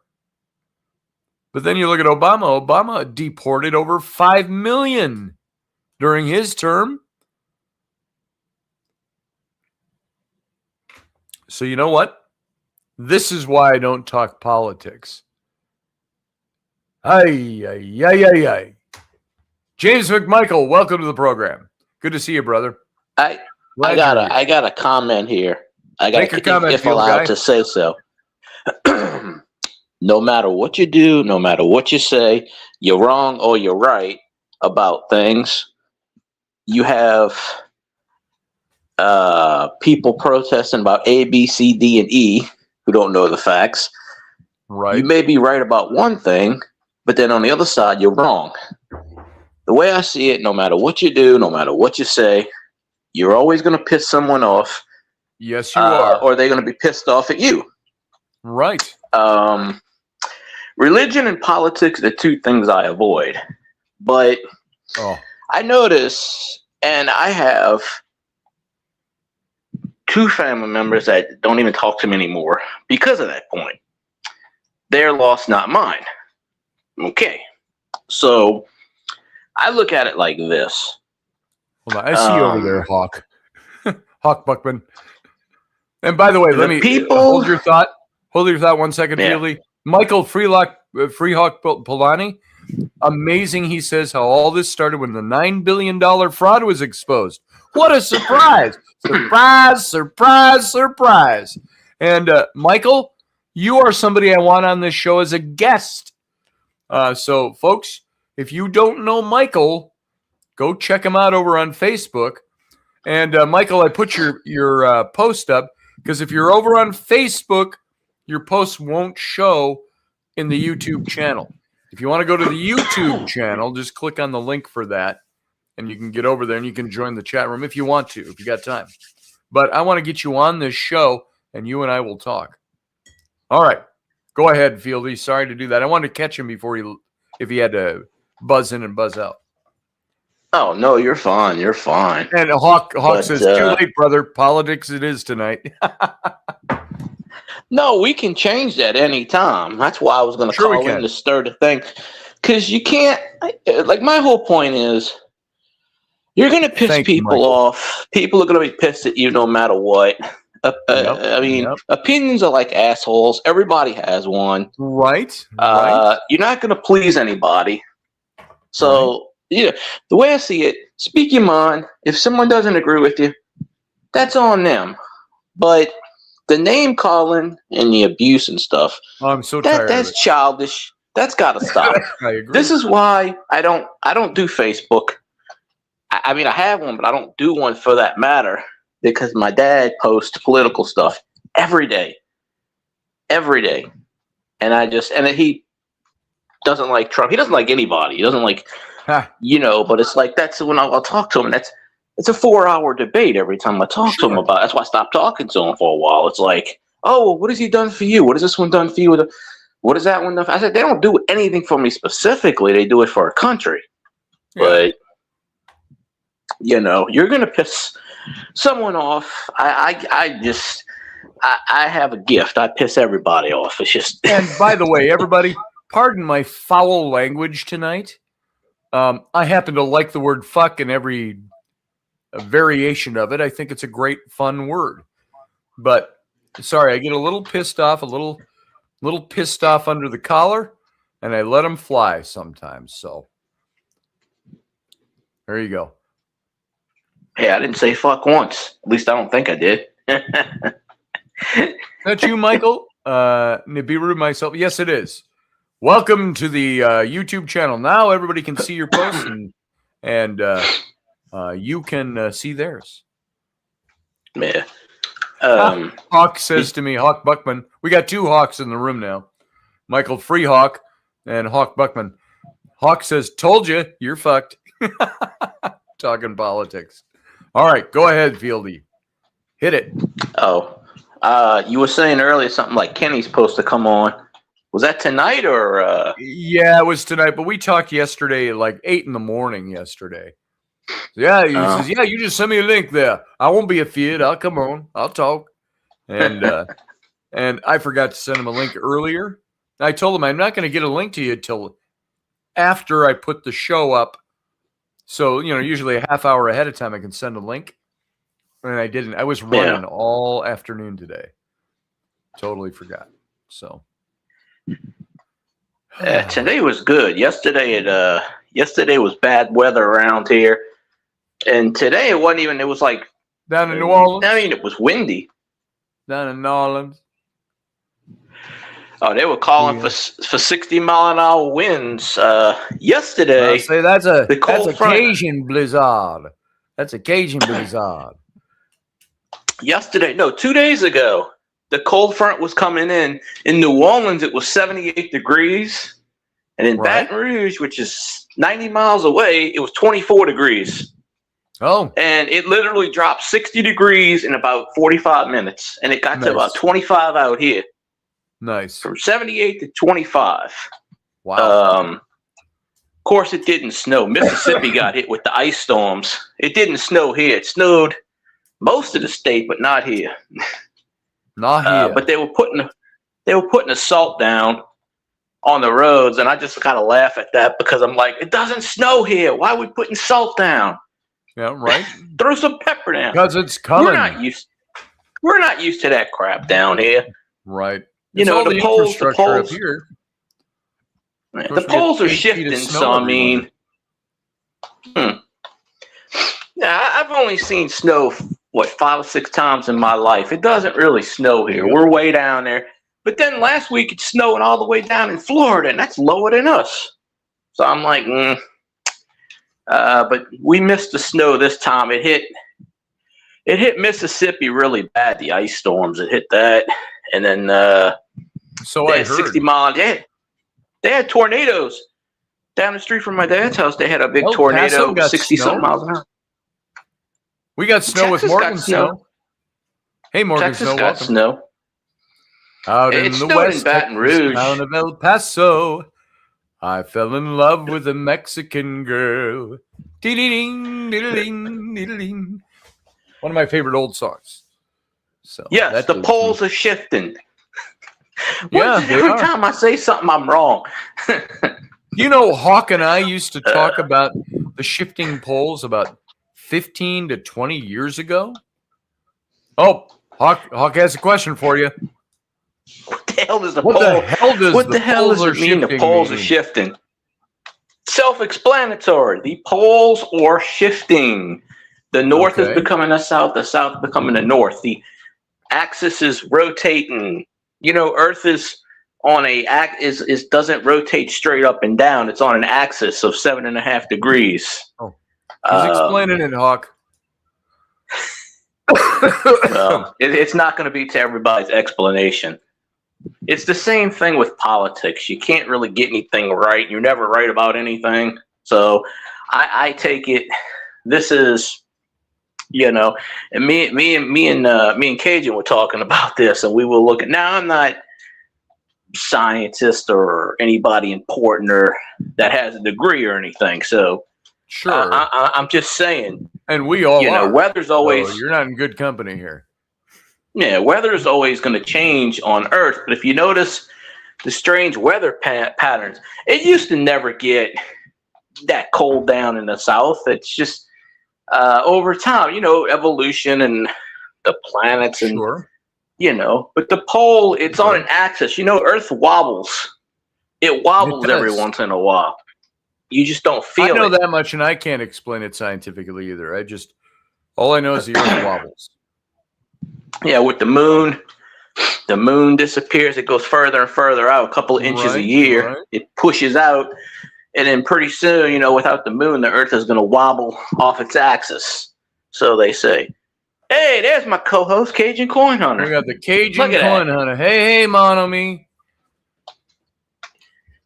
A: But then you look at Obama. Obama deported over 5 million during his term. So you know what? This is why I don't talk politics. Ay. James McMichael, welcome to the program. Good to see you, brother.
B: I
A: Glad you're here.
B: I got a comment here.
A: Make a comment,
B: if
A: field
B: allowed
A: guy.
B: to say so. No matter what you do, no matter what you say, you're wrong or you're right about things. You have people protesting about A, B, C, D, and E who don't know the facts.
A: Right.
B: You may be right about one thing, but then on the other side, you're wrong. The way I see it, no matter what you do, no matter what you say, you're always going to piss someone off.
A: Yes, you are.
B: Or they're going to be pissed off at you.
A: Right.
B: Religion and politics are the two things I avoid. But I notice, and I have two family members that don't even talk to me anymore because of that point. Their loss, not mine. Okay. So I look at it like this.
A: Hold on. I see you over there, Hawk. Hawk Buckman. And by the way, let me hold your thought. Hold your thought 1 second, Fieldy. Michael Freehawk Polani. Amazing, he says, how all this started when the $9 billion fraud was exposed. What a surprise. Surprise, surprise, surprise. And Michael, you are somebody I want on this show as a guest. So, folks, if you don't know Michael, go check him out over on Facebook. And, Michael, I put your post up because if you're over on Facebook, your posts won't show in the YouTube channel. If you want to go to the YouTube channel, just click on the link for that, and you can get over there and you can join the chat room if you want to, if you got time. But I want to get you on this show, and you and I will talk. All right. Go ahead, Fieldy. Sorry to do that. I wanted to catch him before if he had to buzz in and buzz out.
B: Oh, no, you're fine. You're fine.
A: And Hawk says, too late, brother. Politics it is tonight.
B: No, we can change that anytime. That's why I was going to call in to stir the thing. Because you can't, like, my whole point is, you're going to piss people off. People are going to be pissed at you no matter what. I mean, opinions are like assholes. Everybody has one.
A: Right.
B: You're not going to please anybody. So, the way I see it, speak your mind. If someone doesn't agree with you, that's on them. But the name calling and the abuse and stuff,
A: I'm so tired.
B: That's childish. That's got to stop.
A: I agree.
B: This is why I don't do Facebook. I mean, I have one, but I don't do one for that matter because my dad posts political stuff every day, and he doesn't like Trump. He doesn't like anybody. He doesn't like, But it's like that's when I'll talk to him. And it's a 4-hour debate every time I talk to him about it. That's why I stopped talking to him for a while. It's like, oh, well, what has he done for you? What has this one done for you? What is that one done for? I said, they don't do anything for me specifically. They do it for a country. Yeah. But, you're going to piss someone off. I have a gift. I piss everybody off. It's just.
A: And by the way, everybody, pardon my foul language tonight. I happen to like the word fuck in every variation of it. I think it's a great, fun word. But sorry, I get a little pissed off, a little pissed off under the collar, and I let them fly sometimes. So there you go.
B: Hey, I didn't say fuck once. At least I don't think I did.
A: That's you, Michael? Nibiru, myself. Yes, it is. Welcome to the YouTube channel. Now everybody can see your posts and you can see theirs.
B: Yeah.
A: Hawk says to me, Hawk Buckman, we got two Hawks in the room now. Michael Freehawk and Hawk Buckman. Hawk says, told you, you're fucked. Talking politics. All right, go ahead, Fieldy. Hit it.
B: Oh, you were saying earlier something like Kenny's supposed to come on. Was that tonight or?
A: Yeah, it was tonight, but we talked yesterday at like 8 a.m. yesterday. Yeah, he says, yeah, you just send me a link there. I won't be afeared. I'll come on. I'll talk. And and I forgot to send him a link earlier. I told him I'm not going to get a link to you until after I put the show up. So, usually a half hour ahead of time I can send a link. And I didn't. I was running all afternoon today. Totally forgot. So.
B: Today was good. Yesterday Yesterday was bad weather around here, and today it wasn't even. It was like
A: down in New Orleans.
B: I mean, it was windy.
A: Down in New Orleans.
B: Oh, they were calling for 60-mile-an-hour winds yesterday.
A: I say that's a
B: cold front.
A: Cajun blizzard. That's a Cajun blizzard.
B: Yesterday, no, 2 days ago, the cold front was coming in. In New Orleans, it was 78 degrees. And in Baton Rouge, which is 90 miles away, it was 24 degrees.
A: Oh.
B: And it literally dropped 60 degrees in about 45 minutes. And it got to about 25 out here.
A: Nice.
B: From 78 to 25.
A: Wow.
B: Of course, it didn't snow. Mississippi got hit with the ice storms. It didn't snow here. It snowed most of the state, but not here.
A: Not here.
B: But they were putting the salt down on the roads, and I just kind of laugh at that because I'm like, it doesn't snow here. Why are we putting salt down?
A: Yeah, right.
B: Throw some pepper down.
A: Because it's coming.
B: We're not used to that crap down here.
A: Right.
B: You know, the poles
A: up here.
B: The poles are shifting, so I mean, yeah, I've only seen snow 5 or 6 times in my life. It doesn't really snow here. We're way down there. But then last week it's snowing all the way down in Florida, and that's lower than us. So I'm like, but we missed the snow this time. It hit Mississippi really bad. The ice storms, it hit that, and then
A: so
B: they
A: I
B: had
A: heard
B: 60 mile. They had tornadoes down the street from my dad's house. They had a big tornado, 60-something miles an hour.
A: We got snow with Morgan snow. Hey, Morgan
B: Texas
A: Snow,
B: got
A: welcome.
B: Snow.
A: Out in the west,
B: in Baton Rouge,
A: town of El Paso, I fell in love with a Mexican girl. Dee-dee-ding, dee-dee-ding, dee-dee-ding. One of my favorite old songs. So
B: yes, the poles are shifting.
A: Yeah,
B: every time I say something, I'm wrong.
A: You know, Hawk and I used to talk about the shifting poles about 15 to 20 years ago. Oh, Hawk has a question for you.
B: What the hell does the
A: What the hell does
B: it mean the poles are shifting? Self-explanatory. The poles are shifting. The north is becoming the south becoming the north. The axis is rotating. You know, Earth is on doesn't rotate straight up and down. It's on an axis of 7.5 degrees.
A: Oh, he's explaining it, Hawk.
B: Well, it's not going to be to everybody's explanation. It's the same thing with politics. You can't really get anything right. You're never right about anything. So I take it. This is, you know, and me and Cajun were talking about this, and we were looking. Now, I'm not scientist or anybody important or that has a degree or anything. So
A: sure,
B: I'm just saying.
A: And we all,
B: weather's always.
A: So you're not in good company here.
B: Yeah, weather is always going to change on Earth. But if you notice the strange weather patterns, it used to never get that cold down in the South. It's just over time, you know, evolution and the planets and, you know, but the pole, it's on an axis. You know, Earth wobbles. It wobbles every once in a while. You just don't feel it.
A: I know that much, and I can't explain it scientifically either. All I know is the Earth wobbles.
B: Yeah, with the moon disappears. It goes further and further out, a couple of inches a year. Right. It pushes out, and then pretty soon, you know, without the moon, the Earth is going to wobble off its axis. So they say, hey, there's my co-host, Cajun Coin Hunter.
A: We got the Cajun Coin Hunter. Hey, mon ami.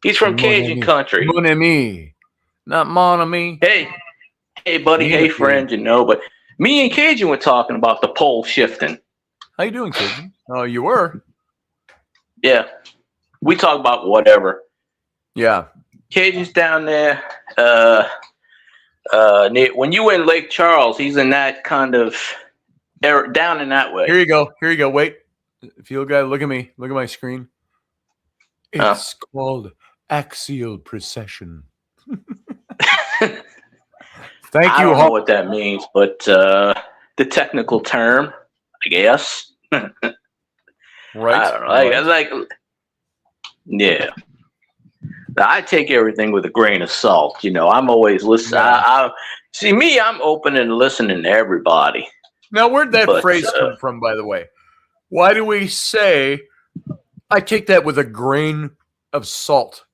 B: He's from Cajun country.
A: Mon ami. Not mon ami.
B: Hey, buddy. Hey, friend, you know. But me and Cajun were talking about the pole shifting.
A: How you doing, Cajun? Oh, you were?
B: Yeah. We talk about whatever.
A: Yeah.
B: Cajun's down there. When you were in Lake Charles, he's in that kind of area, down in that way.
A: Here you go. Wait. If you look at me. Look at my screen. It's called axial precession. Thank you.
B: I don't know what that means, but the technical term, I guess.
A: Right.
B: I don't know. Yeah. I take everything with a grain of salt. I'm always listening.
A: Yeah.
B: I see me. I'm open and listening to everybody.
A: Now, where'd that
B: But
A: phrase come from, by the way? Why do we say, I take that with a grain of salt?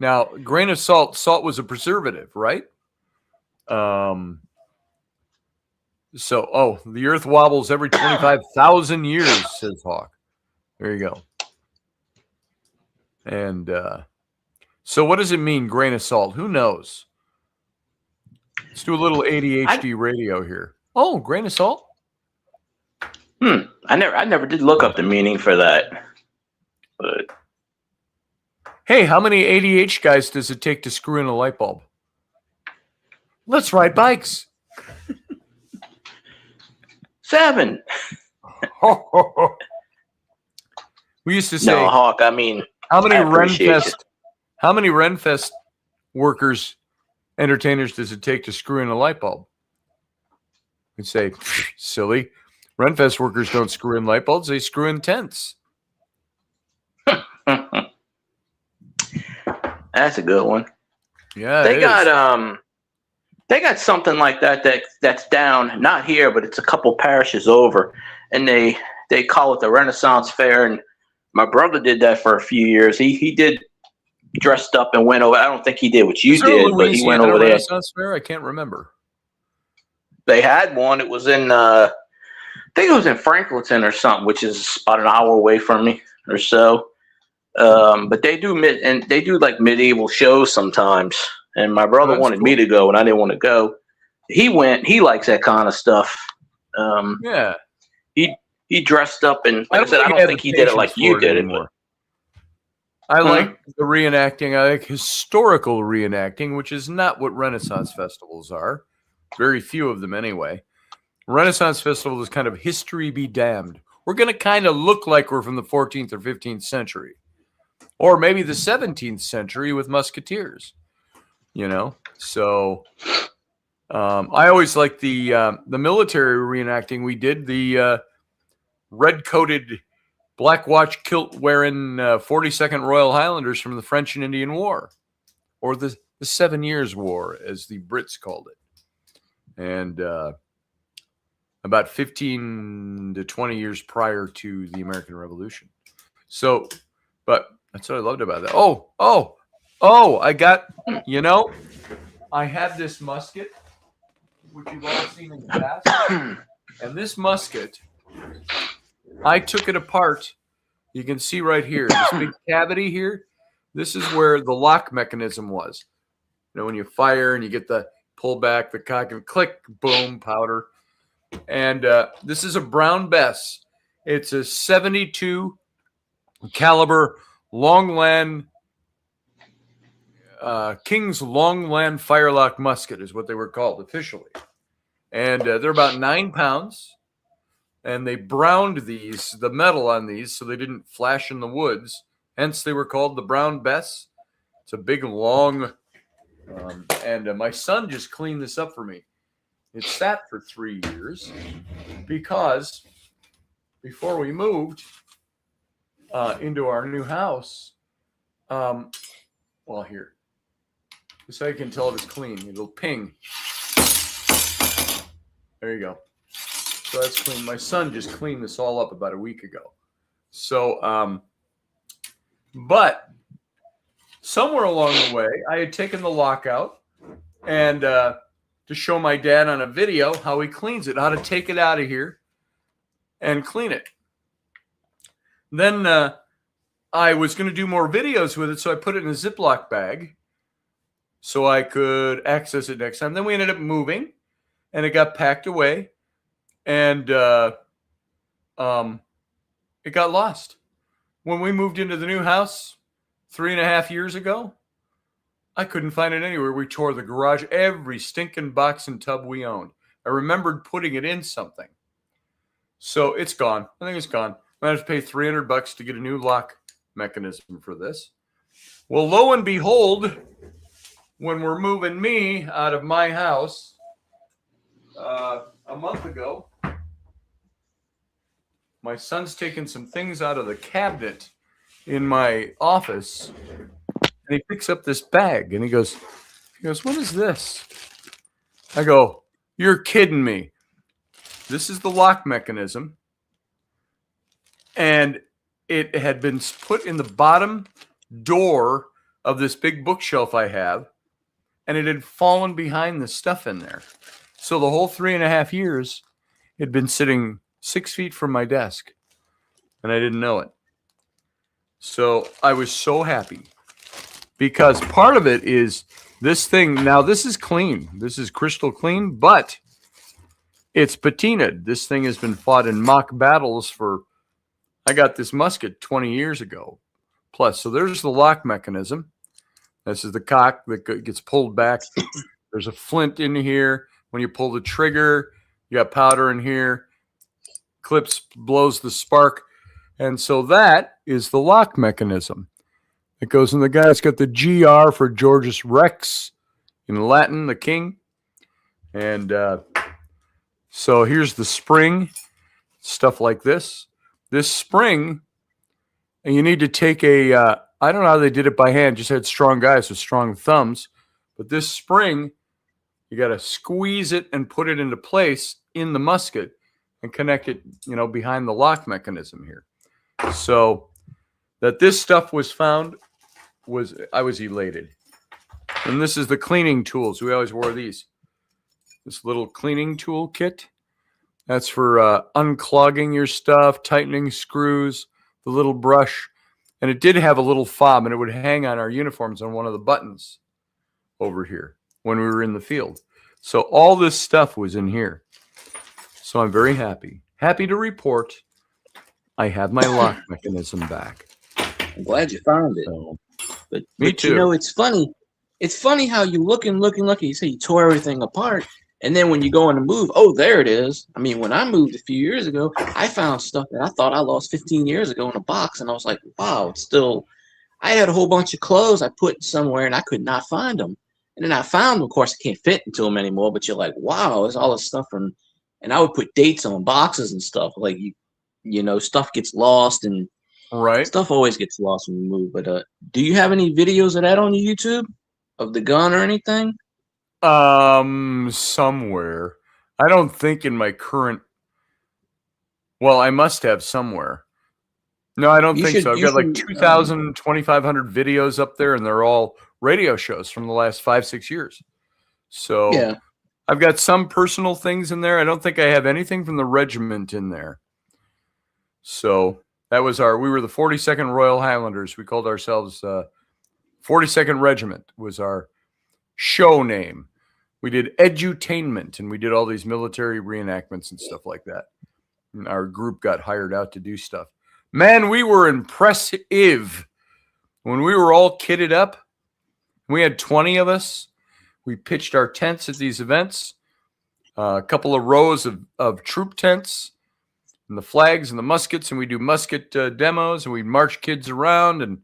A: Now, grain of salt was a preservative, right? So, the earth wobbles every 25,000 years, says Hawk. There you go. And so what does it mean, grain of salt? Who knows? Let's do a little ADHD radio here. Oh, grain of salt?
B: I never did look up the meaning for that. But
A: hey, how many ADH guys does it take to screw in a light bulb? Let's ride bikes.
B: 7.
A: We used to say,
B: no, Hawk. I mean,
A: how many
B: I appreciate you.
A: How many Renfest workers, entertainers does it take to screw in a light bulb? We'd say, silly. Renfest workers don't screw in light bulbs; they screw in tents.
B: That's a good one.
A: Yeah,
B: they got something like that's down, not here, but it's a couple parishes over, and they call it the Renaissance Fair. And my brother did that for a few years. He did dressed up and went over. I don't think he did what you did, but he went over there.
A: Renaissance Fair? I can't remember.
B: They had one. It was in I think it was in Franklinton or something, which is about an hour away from me or so. But they do like medieval shows sometimes. And my brother wanted me to go, and I didn't want to go. He went. He likes that kind of stuff.
A: Yeah.
B: He dressed up, and like I said, I don't think he did it like you did it. But
A: I like the reenacting. I like historical reenacting, which is not what Renaissance festivals are. Very few of them, anyway. Renaissance festival is kind of history be damned. We're going to kind of look like we're from the 14th or 15th century, or maybe the 17th century with musketeers. So I always like the military reenacting. We did the red-coated, black watch kilt wearing 42nd Royal Highlanders from the French and Indian War, or the 7 Years' War, as the Brits called it. And about 15 to 20 years prior to the American Revolution. So, but that's what I loved about that. I got, I have this musket, which you've all seen in the past. And this musket, I took it apart. You can see right here, this big cavity here. This is where the lock mechanism was. When you fire and you get the pull back, the cock, and click, boom, powder. And this is a Brown Bess. It's a 72 caliber Longland King's Longland Firelock musket is what they were called officially. And they're about 9 pounds. And they browned the metal on these, so they didn't flash in the woods. Hence, they were called the Brown Bess. It's a big, long, and my son just cleaned this up for me. It sat for 3 years because before we moved into our new house, here, so I can tell if it's clean. It'll ping. There you go. So that's clean. My son just cleaned this all up about a week ago. So, but somewhere along the way, I had taken the lock out and to show my dad on a video how he cleans it, how to take it out of here and clean it. Then I was going to do more videos with it, so I put it in a Ziploc bag so I could access it next time. Then we ended up moving, and it got packed away, and it got lost. When we moved into the new house 3.5 years ago, I couldn't find it anywhere. We tore the garage, every stinking box and tub we owned. I remembered putting it in something. So it's gone. I think it's gone. I have to pay $300 to get a new lock mechanism for this. Well, lo and behold, when we're moving me out of my house a month ago, my son's taken some things out of the cabinet in my office, And he picks up this bag and he goes, "What is this?" I go, "You're kidding me. This is the lock mechanism." And it had been put in the bottom door of this big bookshelf I have, and it had fallen behind the stuff in there. So the whole 3.5 years it had been sitting 6 feet from my desk, and I didn't know it. So I was so happy because part of it is this thing. Now, this is clean. This is crystal clean, but it's patinaed. This thing has been fought in mock battles for, I got this musket 20 years ago plus. So there's the lock mechanism. This is the cock that gets pulled back. There's a flint in here. When you pull the trigger, you got powder in here. Clips blows the spark. And so that is the lock mechanism. It goes in the guy. It's got the GR for Georgius Rex in Latin, the king. And so here's the spring, stuff like this. This spring, and you need to take a, I don't know how they did it by hand, just had strong guys with strong thumbs. But this spring, you got to squeeze it and put it into place in the musket and connect it, behind the lock mechanism here. So that this stuff was found, I was elated. And this is the cleaning tools. We always wore these. This little cleaning tool kit. That's for unclogging your stuff, tightening screws, the little brush. And it did have a little fob, and it would hang on our uniforms on one of the buttons over here when we were in the field. So all this stuff was in here. So I'm very happy. Happy to report I have my lock mechanism back.
B: I'm glad you found it.
A: So,
B: but
A: me too.
B: It's funny. It's funny how you looking. You say you tore everything apart, and then when you go in to move, oh, there it is. I mean, when I moved a few years ago, I found stuff that I thought I lost 15 years ago in a box, and I was like, wow, it's still. I had a whole bunch of clothes I put somewhere, and I could not find them. And then I found them. Of course, I can't fit into them anymore. But you're like, wow, there's all this stuff from. And I would put dates on boxes and stuff. Like stuff gets lost, and
A: right,
B: stuff always gets lost when you move. But do you have any videos of that on YouTube, of the gun or anything?
A: Somewhere. I don't think in my current. Well, I must have somewhere. No, I don't think so. I've got like 2,000, 2,500 videos up there, and they're all radio shows from the last 5-6 years. So
B: yeah.
A: I've got some personal things in there. I don't think I have anything from the regiment in there. So that was we were the 42nd Royal Highlanders. We called ourselves 42nd Regiment was our show name. We did edutainment, and we did all these military reenactments and stuff like that. And our group got hired out to do stuff. Man, we were impressive. When we were all kitted up, we had 20 of us. We pitched our tents at these events, a couple of rows of troop tents, and the flags and the muskets, and we do musket demos, and we'd march kids around, and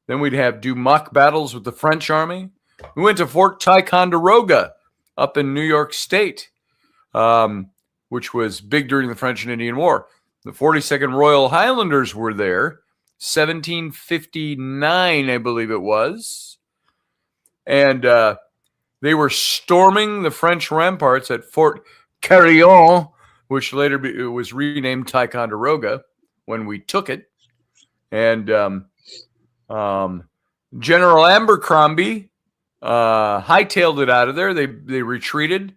A: then we'd do mock battles with the French army. We went to Fort Ticonderoga up in New York State, which was big during the French and Indian War. The 42nd Royal Highlanders were there, 1759, I believe it was. And they were storming the French ramparts at Fort Carillon, which later was renamed Ticonderoga when we took it. And General Abercrombie hightailed it out of there. They retreated,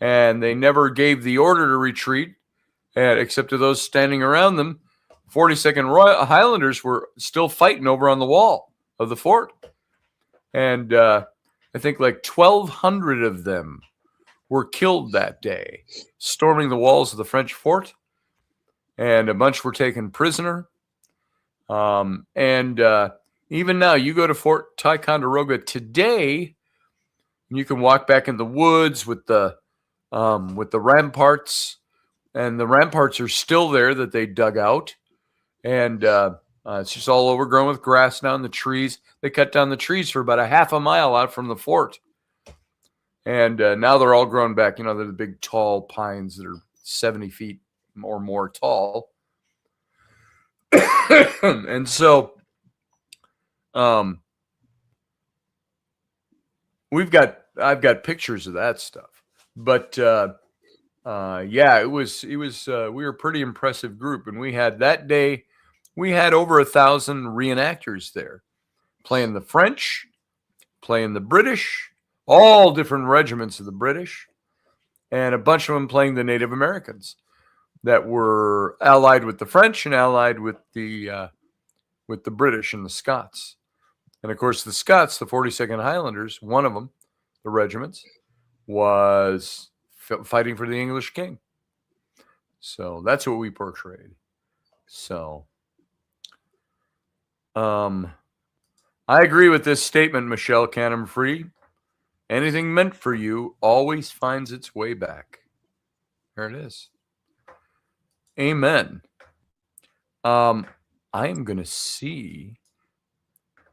A: and they never gave the order to retreat, except to those standing around them. 42nd Royal Highlanders were still fighting over on the wall of the fort. And I think like 1,200 of them were killed that day, storming the walls of the French fort. And a bunch were taken prisoner. Even now, you go to Fort Ticonderoga today, and you can walk back in the woods with the ramparts, and the ramparts are still there that they dug out, and it's just all overgrown with grass now. And the trees, they cut down the trees for about a half a mile out from the fort, and now they're all grown back. They're the big tall pines that are 70 feet or more tall, and so. I've got pictures of that stuff. But yeah, it was we were a pretty impressive group, and we had that day we had over 1,000 reenactors there playing the French, playing the British, all different regiments of the British, and a bunch of them playing the Native Americans that were allied with the French and allied with the British and the Scots. And of course, the Scots, the 42nd Highlanders, one of them, the regiments, was fighting for the English king. So that's what we portrayed. So, I agree with this statement, Michelle Canham-Free. Anything meant for you always finds its way back. There it is. Amen. I am going to see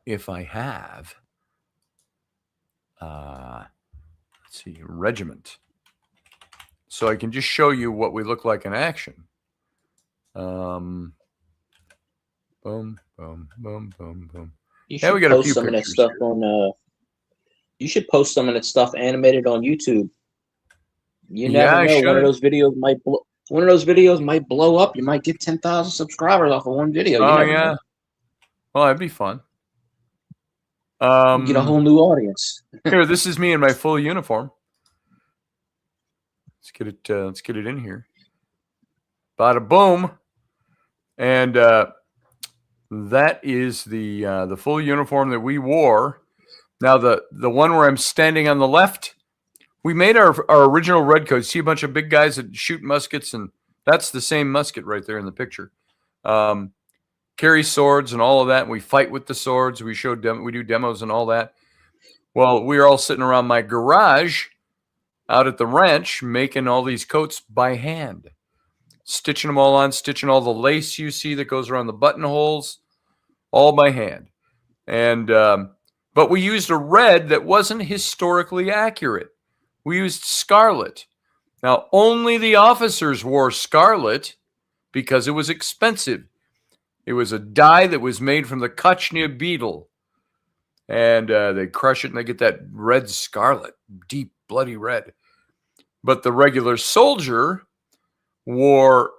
A: if I have, let's see, regiment. So I can just show you what we look like in action. Boom, boom, boom, boom, boom.
B: You should post some of that stuff on. You should post some of that stuff animated on YouTube. You never know. One of those videos might blow. One of those videos might blow up. You might get 10,000 subscribers off of one video. You never know.
A: Well, that'd be fun.
B: Get a whole new audience.
A: Here, this is me in my full uniform. Let's get it in here. Bada boom. And that is the full uniform that we wore. Now the one where I'm standing on the left, we made our original red coat. See a bunch of big guys that shoot muskets, and that's the same musket right there in the picture. Carry swords and all of that. And we fight with the swords. We do demos and all that. Well, we were all sitting around my garage out at the ranch making all these coats by hand, stitching them all on, stitching all the lace you see that goes around the buttonholes, all by hand. And but we used a red that wasn't historically accurate. We used scarlet. Now, only the officers wore scarlet because it was expensive. It was a dye that was made from the Kochnia beetle. And they crush it and they get that red scarlet, deep, bloody red. But the regular soldier wore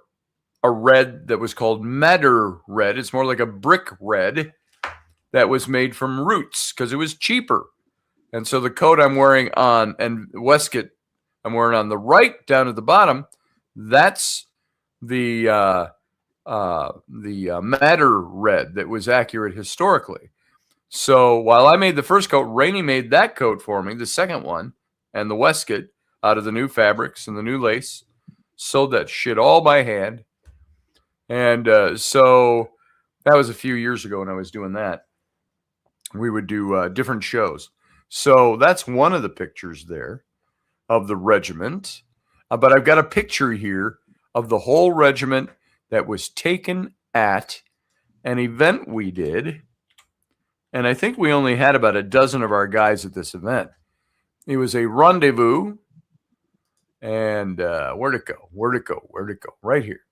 A: a red that was called madder red. It's more like a brick red that was made from roots because it was cheaper. And so the coat I'm wearing on, and waistcoat I'm wearing on the right down at the bottom, that's the madder red that was accurate historically. So while I made the first coat, Rainey made that coat for me, the second one, and the waistcoat out of the new fabrics and the new lace. Sewed that shit all by hand. And so that was a few years ago when I was doing that. We would do different shows. So that's one of the pictures there of the regiment. But I've got a picture here of the whole regiment that was taken at an event we did. And I think we only had about a dozen of our guys at this event. It was a rendezvous. And where'd it go? Right here.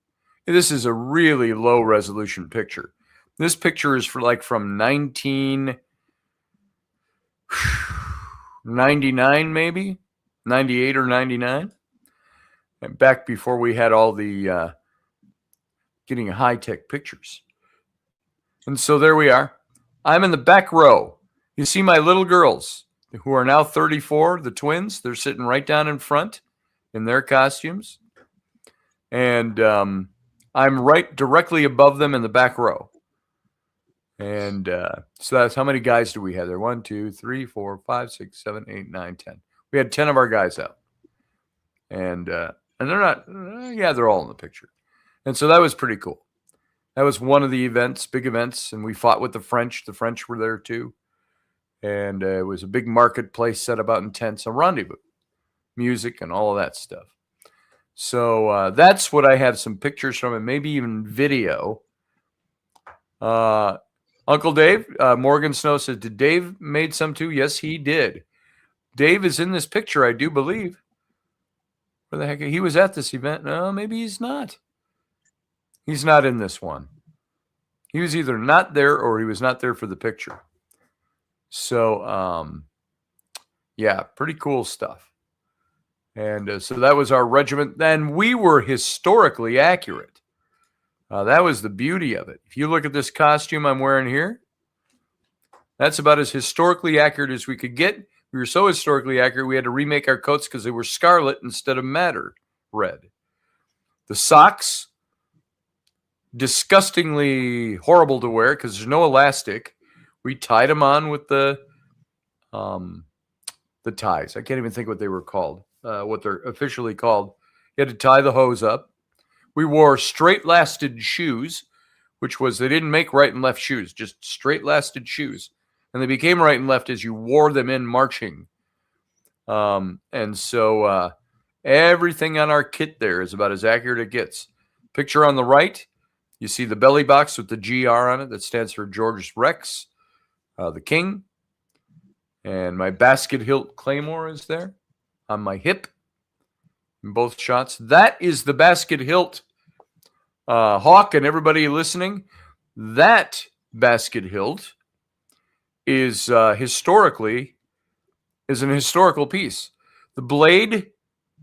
A: This is a really low resolution picture. This picture is from 1999, maybe 98 or 99, and back before we had all the getting high-tech pictures. And so there we are. I'm in the back row. You see my little girls who are now 34, the twins. They're sitting right down in front in their costumes. And I'm right directly above them in the back row. And so that's how many guys do we have there? 1, 2, 3, 4, 5, 6, 7, 8, 9, 10. We had 10 of our guys out. And they're not, they're all in the picture. And so that was pretty cool. That was one of the events, big events. And we fought with the French. The French were there too. And it was a big marketplace set up out in tents, a rendezvous, music and all of that stuff. So that's what I have some pictures from, and maybe even video. Uncle Dave, Morgan Snow said, did Dave made some too? Yes, he did. Dave is in this picture, I do believe. Where the heck? He was at this event. No, maybe he's not. He's not in this one. He was either not there or he was not there for the picture. So, Yeah, pretty cool stuff. And so that was our regiment. Then we were historically accurate. That was the beauty of it. If you look at this costume I'm wearing here, that's about as historically accurate as we could get. We were so historically accurate, we had to remake our coats because they were scarlet instead of madder red. The socks, disgustingly horrible to wear because there's no elastic. We tied them on with the ties. I can't even think what they were called, what they're officially called. You had to tie the hose up. We wore straight-lasted shoes, which was they didn't make right and left shoes, just straight-lasted shoes. And they became right and left as you wore them in marching. And so everything on our kit there is about as accurate as it gets. Picture on the right, you see the belly box with the GR on it that stands for George Rex, the King. And my basket hilt claymore is there on my hip in both shots. That is the basket hilt. Hawk and everybody listening, that basket hilt is historically is an historical piece. The blade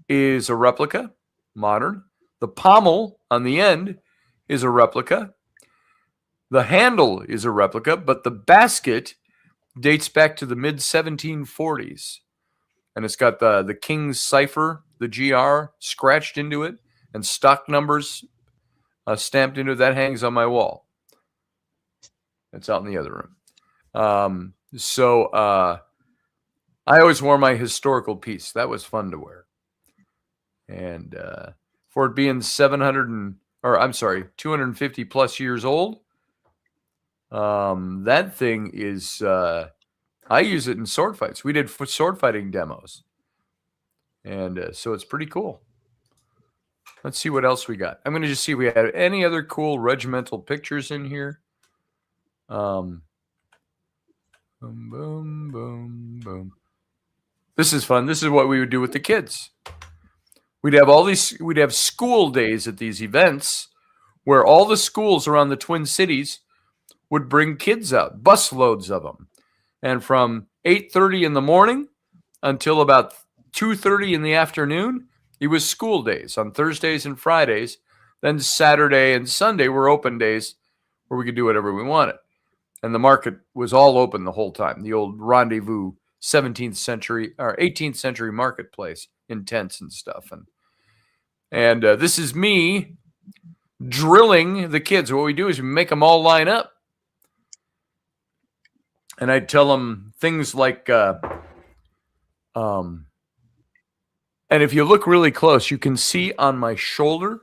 A: is a replica, modern. The pommel on the end is a replica. The handle is a replica, but the basket dates back to the mid 1740s. And it's got the King's cipher, the GR, scratched into it, and stock numbers stamped into it. That hangs on my wall. It's out in the other room. So I always wore my historical piece. That was fun to wear. And for it being 250 plus years old, that thing is, I use it in sword fights. We did sword fighting demos. And so it's pretty cool. Let's see what else we got. I'm going to just see if we have any other cool regimental pictures in here. Boom, boom, boom, boom. This is fun. This is what we would do with the kids. We'd have school days at these events where all the schools around the Twin Cities would bring kids out, busloads of them. And from 8:30 in the morning until about 2:30 in the afternoon, it was school days on Thursdays and Fridays. Then Saturday and Sunday were open days where we could do whatever we wanted. And the market was all open the whole time. The old rendezvous 17th century or 18th century marketplace in tents and stuff. And this is me drilling the kids. What we do is we make them all line up. And I'd tell them things like, and if you look really close, you can see on my shoulder,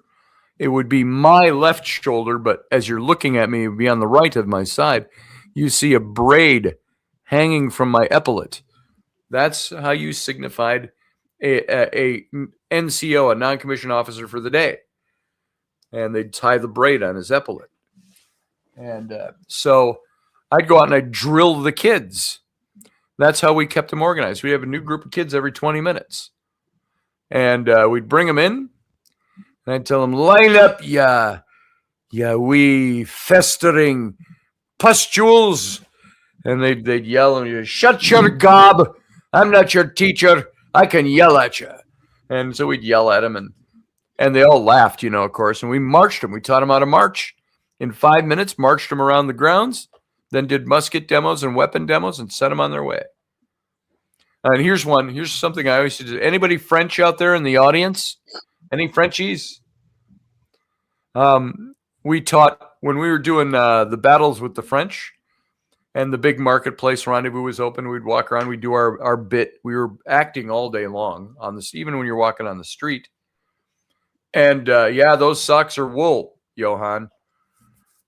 A: it would be my left shoulder, but as you're looking at me, it would be on the right of my side. You see a braid hanging from my epaulet. That's how you signified a NCO, a non-commissioned officer for the day. And they'd tie the braid on his epaulet. And so I'd go out and I'd drill the kids. That's how we kept them organized. We have a new group of kids every 20 minutes. And we'd bring them in. And I'd tell them, line up, ya wee festering pustules. And they'd yell and shut your gob. I'm not your teacher. I can yell at you. And so we'd yell at them. And they all laughed, of course. And we marched them. We taught them how to march. In 5 minutes, marched them around the grounds. Then did musket demos and weapon demos and sent them on their way. And here's one. Here's something I always do. Anybody French out there in the audience? Any Frenchies? We taught when we were doing the battles with the French and the big marketplace rendezvous was open. We'd walk around. We'd do our bit. We were acting all day long on this, even when you're walking on the street. And those socks are wool, Johan.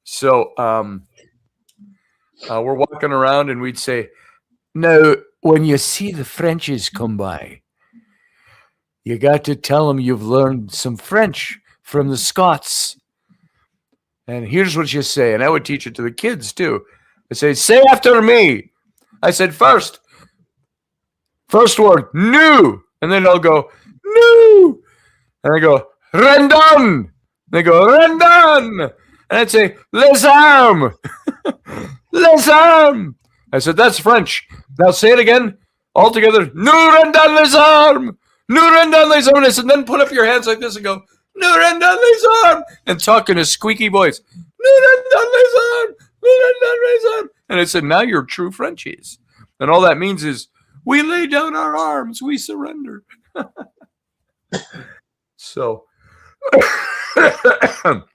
A: So we're walking around and we'd say, now, when you see the Frenchies come by, you got to tell them you've learned some French from the Scots. And here's what you say. And I would teach it to the kids, too. I say after me. I said, first word, new. And then they'll go, new. And I go, rendon. They go, rendon. And I'd say, les armes. Les armes. I said, that's French. Now say it again. All together, Nurendale's arm! Nurendale's arm! And I said, then put up your hands like this and go, Nurendale's arm! And talk in a squeaky voice, Nurendale's arm! Nurendale's arm! And I said, now you're true Frenchies. And all that means is, we lay down our arms, we surrender. So, that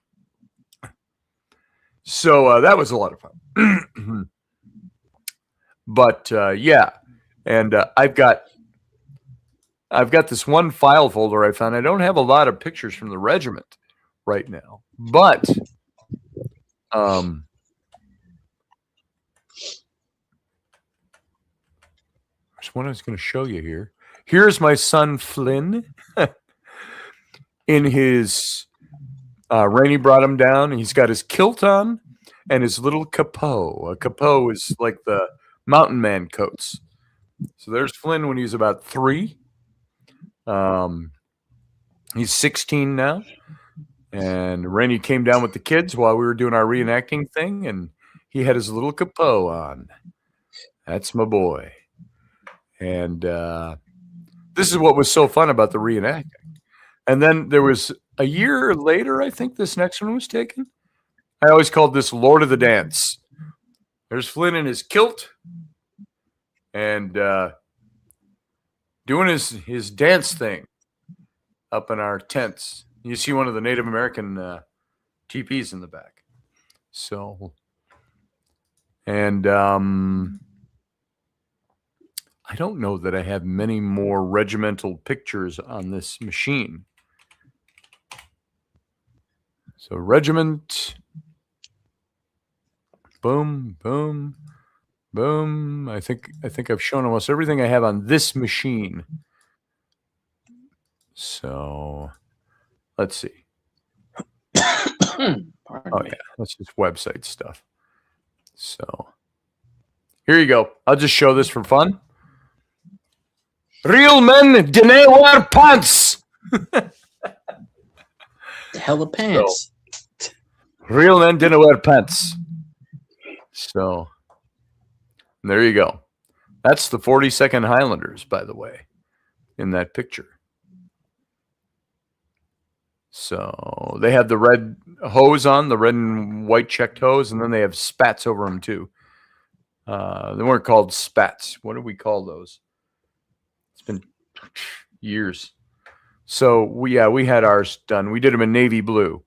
A: was a lot of fun. But yeah, and I've got this one file folder I found. I don't have a lot of pictures from the regiment right now, but there's one I was going to show you here. Here's my son Flynn in his Rainey brought him down. He's got his kilt on and his little capot. A capot is like the mountain man coats. So there's Flynn when he was about 3. He's 16 now. And Rainey came down with the kids while we were doing our reenacting thing, and he had his little capot on. That's my boy. And this is what was so fun about the reenacting. And then there was a year later, I think this next one was taken. I always called this Lord of the Dance. There's Flynn in his kilt and doing his dance thing up in our tents. You see one of the Native American teepees in the back. So, and I don't know that I have many more regimental pictures on this machine. So regiment, boom, boom, boom. I think I've shown almost everything I have on this machine. So let's see. Oh yeah, that's just website stuff. So here you go. I'll just show this for fun. Real men didn't wear pants.
B: Hella pants.
A: So, real men didn't wear pants. So there you go. That's the 42nd Highlanders, by the way, in that picture. So they have the red hose on, the red and white checked hose, and then they have spats over them too. They weren't called spats. What do we call those? It's been years. So we had ours done. We did them in navy blue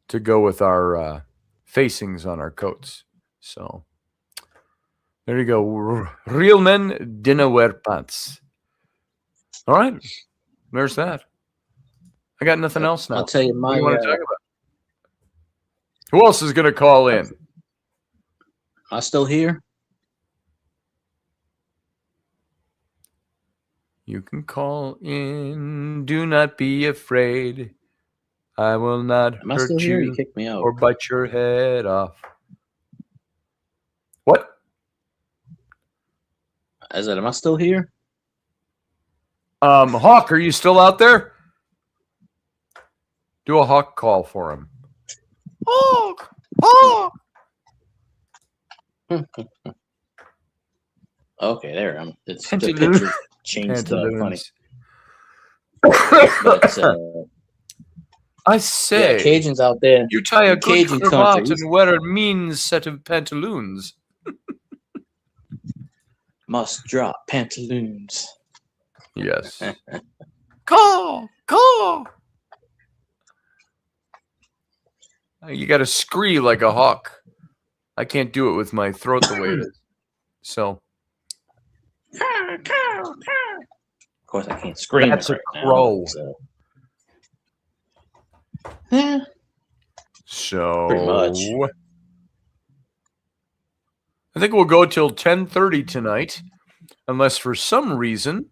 A: to go with our facings on our coats. So there you go. Real men didn't wear pants. All right. There's that. I got nothing else now.
B: I'll tell you
A: what do you want to talk about? Who else is going to call in?
B: Am I still here?
A: You can call in. Do not be afraid. I will not
B: Am I
A: hurt
B: still here?
A: you
B: You kicked me out.
A: or bite your head off. What?
B: I said, am I still here?
A: Hawk, are you still out there? Do a Hawk call for him. Hawk! Hawk!
B: Okay, there. It's the picture changed funny. But,
A: I say,
B: yeah, Cajuns out there.
A: You tie a good
B: Cajun
A: cravat
B: countries.
A: and wear a mean set of pantaloons.
B: Must drop pantaloons.
A: Yes. Caw! Caw! You got to scree like a hawk. I can't do it with my throat the way it is. So.
B: Of course, I can't scream.
A: That's
B: right
A: a crow.
B: Now, so. Yeah.
A: So.
B: Pretty much.
A: I think we'll go till 10:30 tonight, unless for some reason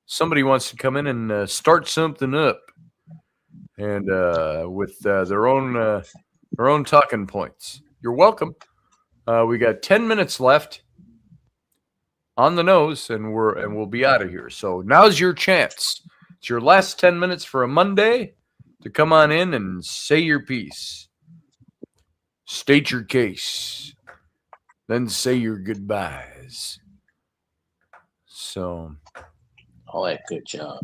A: somebody wants to come in and start something up, and with their own talking points. You're welcome. We got 10 minutes left on the nose, and we'll be out of here. So now's your chance. It's your last 10 minutes for a Monday to come on in and say your piece, state your case, then say your goodbyes. So,
B: all that good job.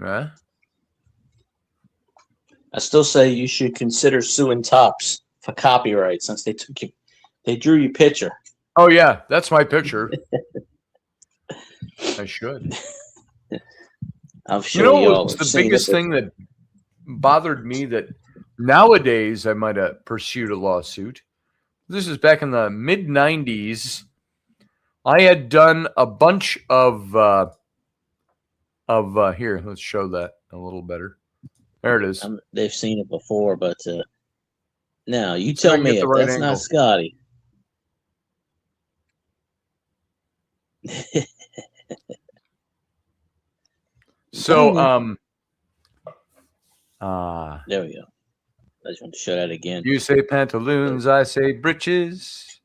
A: huh?
B: I still say you should consider suing Topps for copyright since they drew your picture.
A: Oh yeah, that's my picture. I should.
B: I'm
A: You
B: sure
A: know,
B: y'all
A: what's
B: have
A: the
B: seen
A: biggest
B: it.
A: thing that bothered me that nowadays I might have pursued a lawsuit. This is back in the mid 90s. I had done a bunch of here. Let's show that a little better. There it is.
B: They've seen it before, but now you
A: See if I
B: tell
A: can
B: me
A: get the
B: if
A: right
B: that's not
A: angle.
B: Scotty.
A: So
B: there we go. I just want to show that again.
A: you say pantaloons, I say breeches.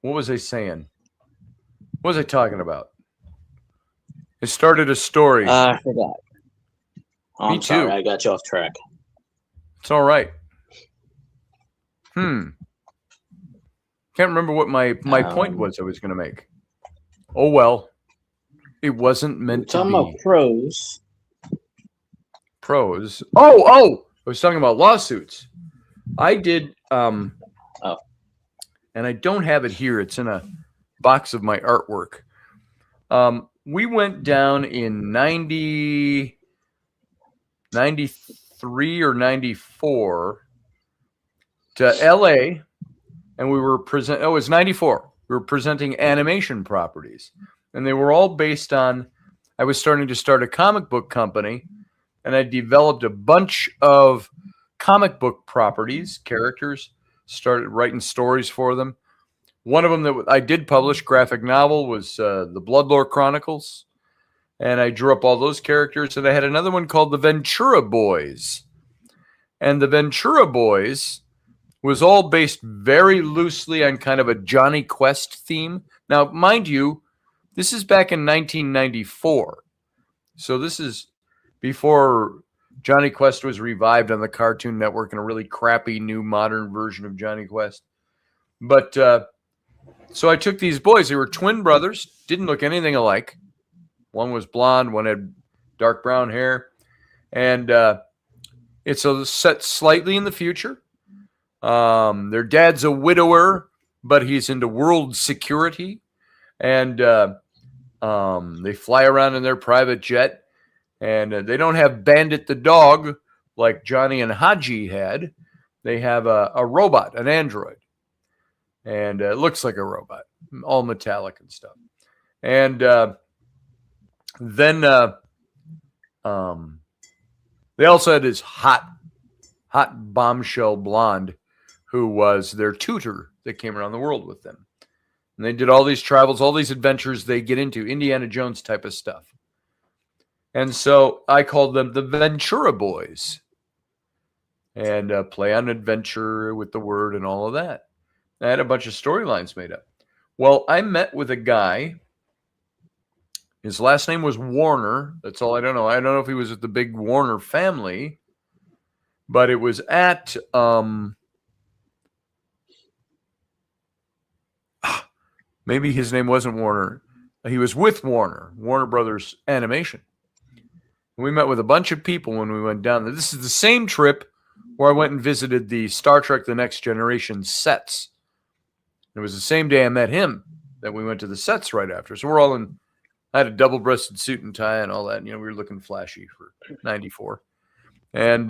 A: What was I saying? What was I talking about? It started a story.
B: I forgot. Oh,
A: Me
B: I'm sorry,
A: too.
B: I got you off track.
A: It's all right. Can't remember what my point was I was going to make. Oh, well. It wasn't meant to be.
B: Talking about pros.
A: Pros. Oh! I was talking about lawsuits. I did, and I don't have it here. It's in a box of my artwork. We went down in 93 or 94 to LA, and we were it was 94. We were presenting animation properties, and they were all based on, I was starting to start a comic book company, and I developed a bunch of comic book properties, characters, started writing stories for them. One of them that I did publish, graphic novel, was the Bloodlore Chronicles, and I drew up all those characters, and I had another one called the Ventura Boys, and the Ventura Boys was all based very loosely on kind of a Johnny Quest theme. Now, mind you, this is back in 1994. So this is before Johnny Quest was revived on the Cartoon Network in a really crappy new modern version of Johnny Quest. But so I took these boys. They were twin brothers, didn't look anything alike. One was blonde, one had dark brown hair. And it's set slightly in the future. Their dad's a widower, but he's into world security, and they fly around in their private jet, and they don't have Bandit the dog like Johnny and Haji had. They have a robot, an android, and it looks like a robot, all metallic and stuff. And then they also had this hot bombshell blonde who was their tutor that came around the world with them. And they did all these travels, all these adventures they get into, Indiana Jones type of stuff. And so I called them the Ventura Boys. And play on adventure with the word and all of that. I had a bunch of storylines made up. Well, I met with a guy. His last name was Warner. That's all I don't know. I don't know if he was with the big Warner family. But it was at maybe his name wasn't Warner. He was with Warner Brothers Animation. And we met with a bunch of people when we went down there. This is the same trip where I went and visited the Star Trek The Next Generation sets. It was the same day I met him that we went to the sets right after. So we're all in, I had a double-breasted suit and tie and all that. You know, we were looking flashy for 94. And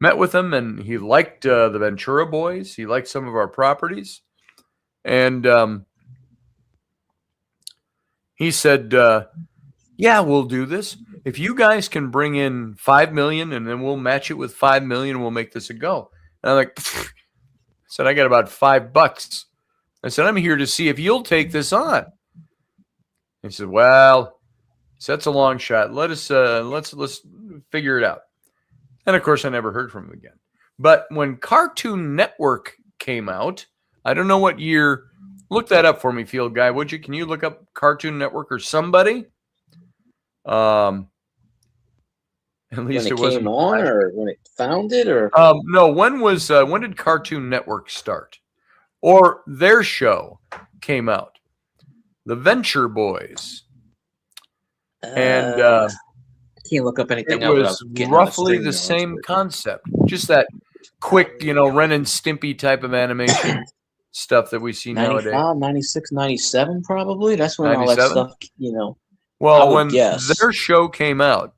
A: met with him, and he liked the Ventura Boys. He liked some of our properties. And he said, yeah, we'll do this. If you guys can bring in $5 million, and then we'll match it with $5 million, and we'll make this a go. And I'm like, I said, I got about $5. I said, I'm here to see if you'll take this on. He said, well, that's a long shot. Let's figure it out. And of course, I never heard from him again. But when Cartoon Network came out, I don't know what year. Look that up for me, Field Guy, would you? Can you look up Cartoon Network or somebody? At least
B: when
A: it wasn't
B: came on, or when it founded, or
A: no. When did Cartoon Network start, or their show? came out, The Venture Boys. And
B: can't look up anything
A: it
B: else
A: was
B: without getting on a
A: roughly the same concept. Just that quick, Ren and Stimpy type of animation stuff that we see
B: 95,
A: nowadays.
B: 96, 97 probably. That's when
A: 97?
B: all that stuff,
A: Well, when
B: guess.
A: their show came out,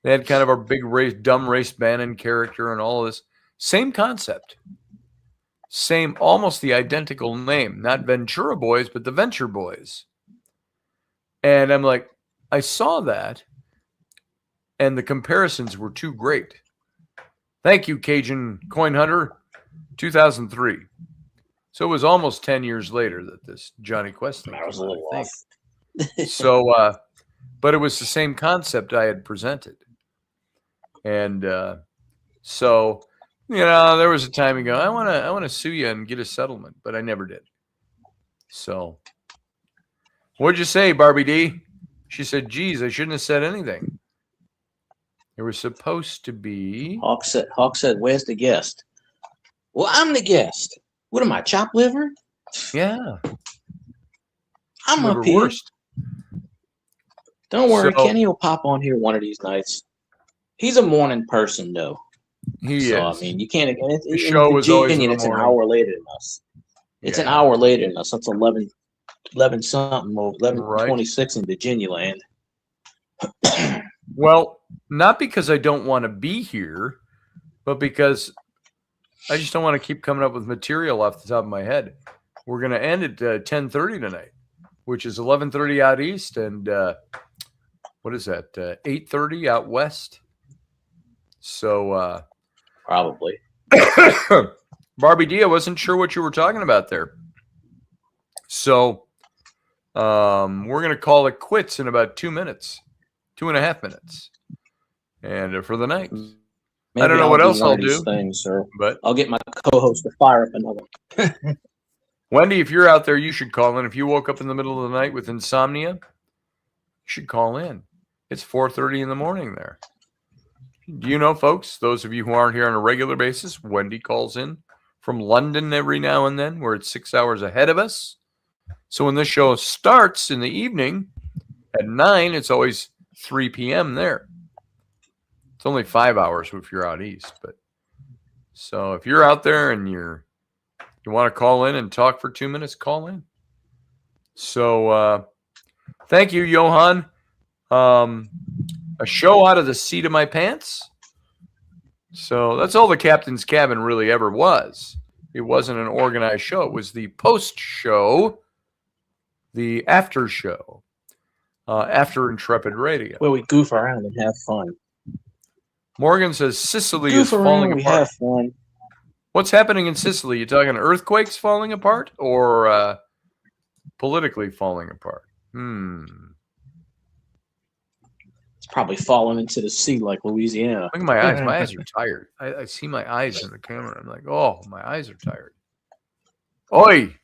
A: they had kind of a big dumb Race Bannon character and all of this. Same concept. Same, almost the identical name. Not Ventura Boys, but the Venture Boys. And I'm like, I saw that, and the comparisons were too great. Thank you, Cajun Coin Hunter, 2003. So it was almost 10 years later that this Johnny Quest thing
B: I was a
A: came out,
B: little
A: I
B: off.
A: think. So, but it was the same concept I had presented. And so, there was a time ago, I want to sue you and get a settlement, but I never did. So, what'd you say, Barbie D? She said, geez, I shouldn't have said anything. There was supposed to be.
B: Hawk said, where's the guest? Well, I'm the guest. What am I, chopped liver?
A: Yeah.
B: I'm
A: Liver
B: up here.
A: Worst.
B: Don't worry, Kenny will pop on here one of these nights. He's a morning person, though.
A: He
B: is.
A: I
B: mean, you can't.
A: The show was always in the
B: it's
A: morning.
B: an hour later than us. It's an hour later than us. That's 11 something, 11:26 in Virginia land.
A: Well, not because I don't want to be here, but because I just don't want to keep coming up with material off the top of my head. We're going to end at 10:30 tonight, which is 11:30 out east, and what is that? 8:30 out west. So
B: probably.
A: Barbie D, I wasn't sure what you were talking about there. So we're going to call it quits in about 2 minutes, 2.5 minutes, and for the night.
B: Maybe
A: I don't know what else I'll do.
B: Things, sir.
A: But
B: I'll get my co-host to fire up another.
A: Wendy, if you're out there, you should call in. If you woke up in the middle of the night with insomnia, you should call in. It's 4:30 in the morning there. Do you know, folks, those of you who aren't here on a regular basis, Wendy calls in from London every now and then, where it's 6 hours ahead of us. So when this show starts in the evening at 9, it's always 3 p.m. there. It's only 5 hours if you're out east. But so if you're out there and you want to call in and talk for 2 minutes, call in. So thank you, Johan. A show out of the seat of my pants. So that's all the Captain's Cabin really ever was. It wasn't an organized show. It was the post show, the after show, after Intrepid Radio.
B: Where we goof around and have fun.
A: Morgan says Sicily is falling apart. We have fun. What's happening in Sicily? You talking earthquakes falling apart or politically falling apart?
B: It's probably falling into the sea like Louisiana.
A: Look at my eyes. My eyes are tired. I see my eyes in the camera. I'm like, oh, my eyes are tired. Oi!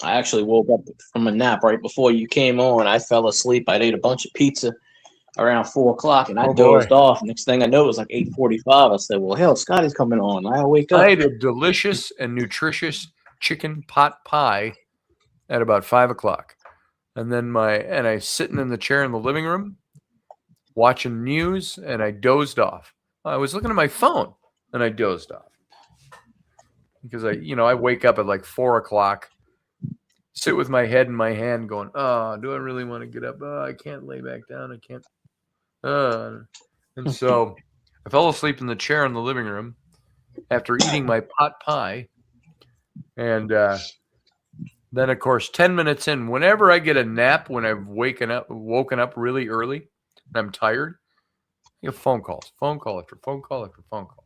B: I actually woke up from a nap right before you came on. I fell asleep. I ate a bunch of pizza around 4 o'clock, and I dozed off. Next thing I know, it was like 8:45. I said, well, hell, Scotty's coming on. I wake up.
A: I ate a delicious and nutritious chicken pot pie at about 5 o'clock. And then I sitting in the chair in the living room watching news, and I dozed off. I was looking at my phone, and I dozed off. Because I wake up at like 4 o'clock, sit with my head in my hand going, oh, do I really want to get up? Oh, I can't lay back down. I can't. And so I fell asleep in the chair in the living room after eating my pot pie. And then, of course, 10 minutes in, whenever I get a nap, when I've woken up really early and I'm tired, I get phone call after phone call after phone call.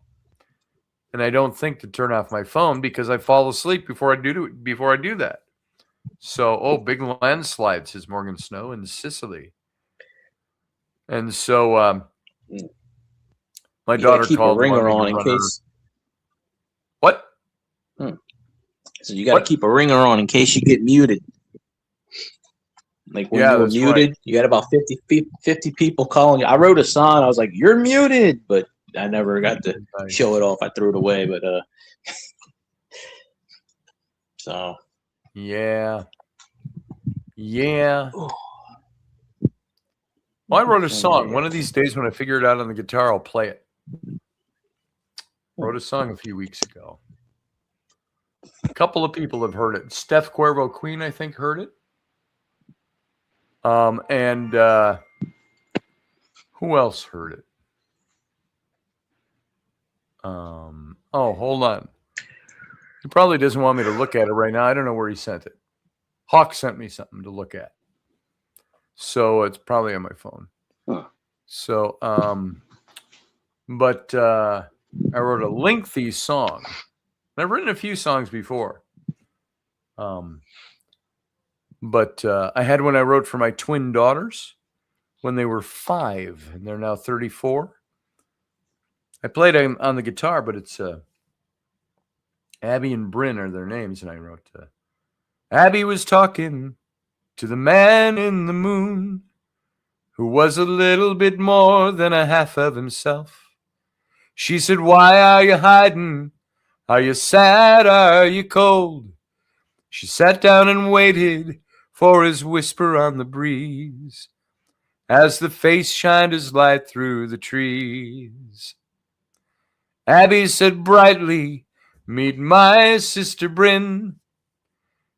A: And I don't think to turn off my phone because I fall asleep before I do that. So, big landslide, says Morgan Snow, in Sicily. And so my daughter called.
B: Keep a ringer on in case.
A: What?
B: So you got to keep a ringer on in case you get muted. Like when you were muted, you had about 50 people calling you. I wrote a sign. I was like, "You're muted," but I never got to show it off. I threw it away. But so
A: Yeah. Yeah. Well, I wrote a song. One of these days when I figure it out on the guitar, I'll play it. Wrote a song a few weeks ago. A couple of people have heard it. Steph Cuervo Queen, I think, heard it. And who else heard it? Oh, hold on. He probably doesn't want me to look at it right now. I don't know where he sent it. Hawk sent me something to look at. So it's probably on my phone.
B: Huh.
A: So, but I wrote a lengthy song. I've written a few songs before. But I had one I wrote for my twin daughters when they were 5, and they're now 34. I played on the guitar, but it's Abby and Bryn are their names, and I wrote, Abby was talking to the man in the moon, who was a little bit more than a half of himself. She said, why are you hiding? Are you sad? Are you cold? She sat down and waited for his whisper on the breeze, as the face shined his light through the trees. Abby said brightly, meet my sister Bryn.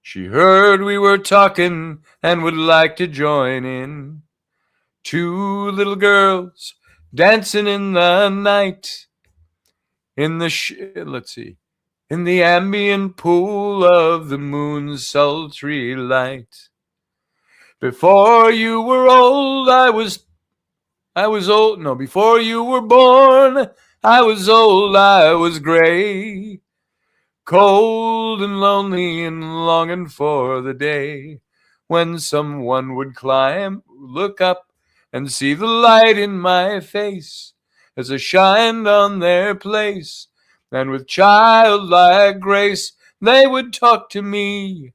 A: She heard we were talking and would like to join in. 2 little girls dancing in the night, in the in the ambient pool of the moon's sultry light. Before you were old, I was old. No, before you were born, I was old, I was gray, cold and lonely and longing for the day when someone would look up and see the light in my face as I shined on their place. And with childlike grace, they would talk to me,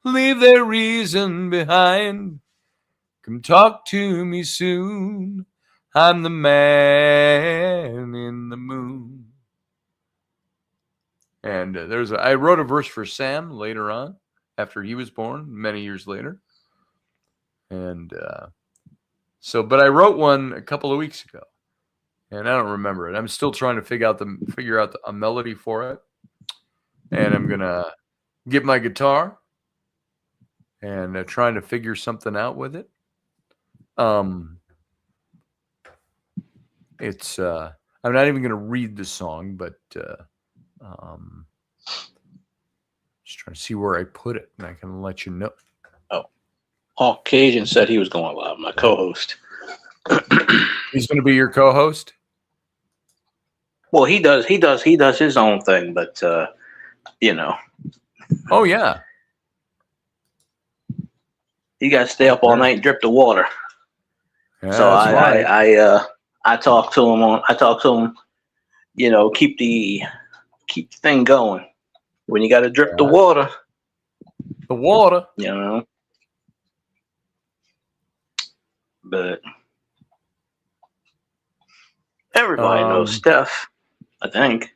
A: leave their reason behind. Come talk to me soon. I'm the man in the moon. And I wrote a verse for Sam later on, after he was born, many years later. And but I wrote one a couple of weeks ago, and I don't remember it. I'm still trying to figure out a melody for it. And I'm gonna get my guitar and trying to figure something out with it. It's I'm not even gonna read the song, but just trying to see where I put it, and I can let you know.
B: Oh, Hawk Cajun said he was going live. My co-host.
A: He's going to be your co-host.
B: Well, he does his own thing, but you know.
A: Oh yeah.
B: You got to stay up all night and drip the water.
A: Yeah,
B: so I talk to him. You know, keep the thing going. When you got to drip the water.
A: The water.
B: You know. But everybody knows Steph, I think.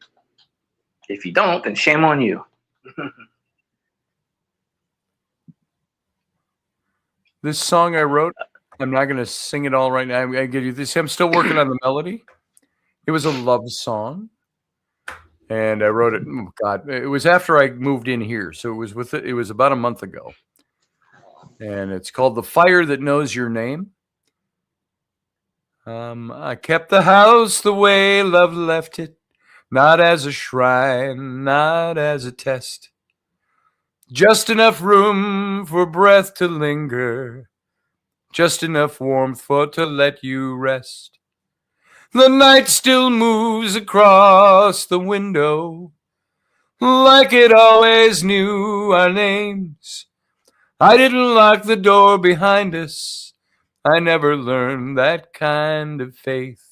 B: If you don't, then shame on you.
A: This song I wrote, I'm not going to sing it all right now. I give you this. I'm still working on the melody. It was a love song, and I wrote it. Oh God, it was after I moved in here, so it was about a month ago, and it's called "The Fire That Knows Your Name." I kept the house the way love left it, not as a shrine, not as a test. Just enough room for breath to linger, just enough warmth to let you rest. The night still moves across the window, like it always knew our names. I didn't lock the door behind us. I never learned that kind of faith.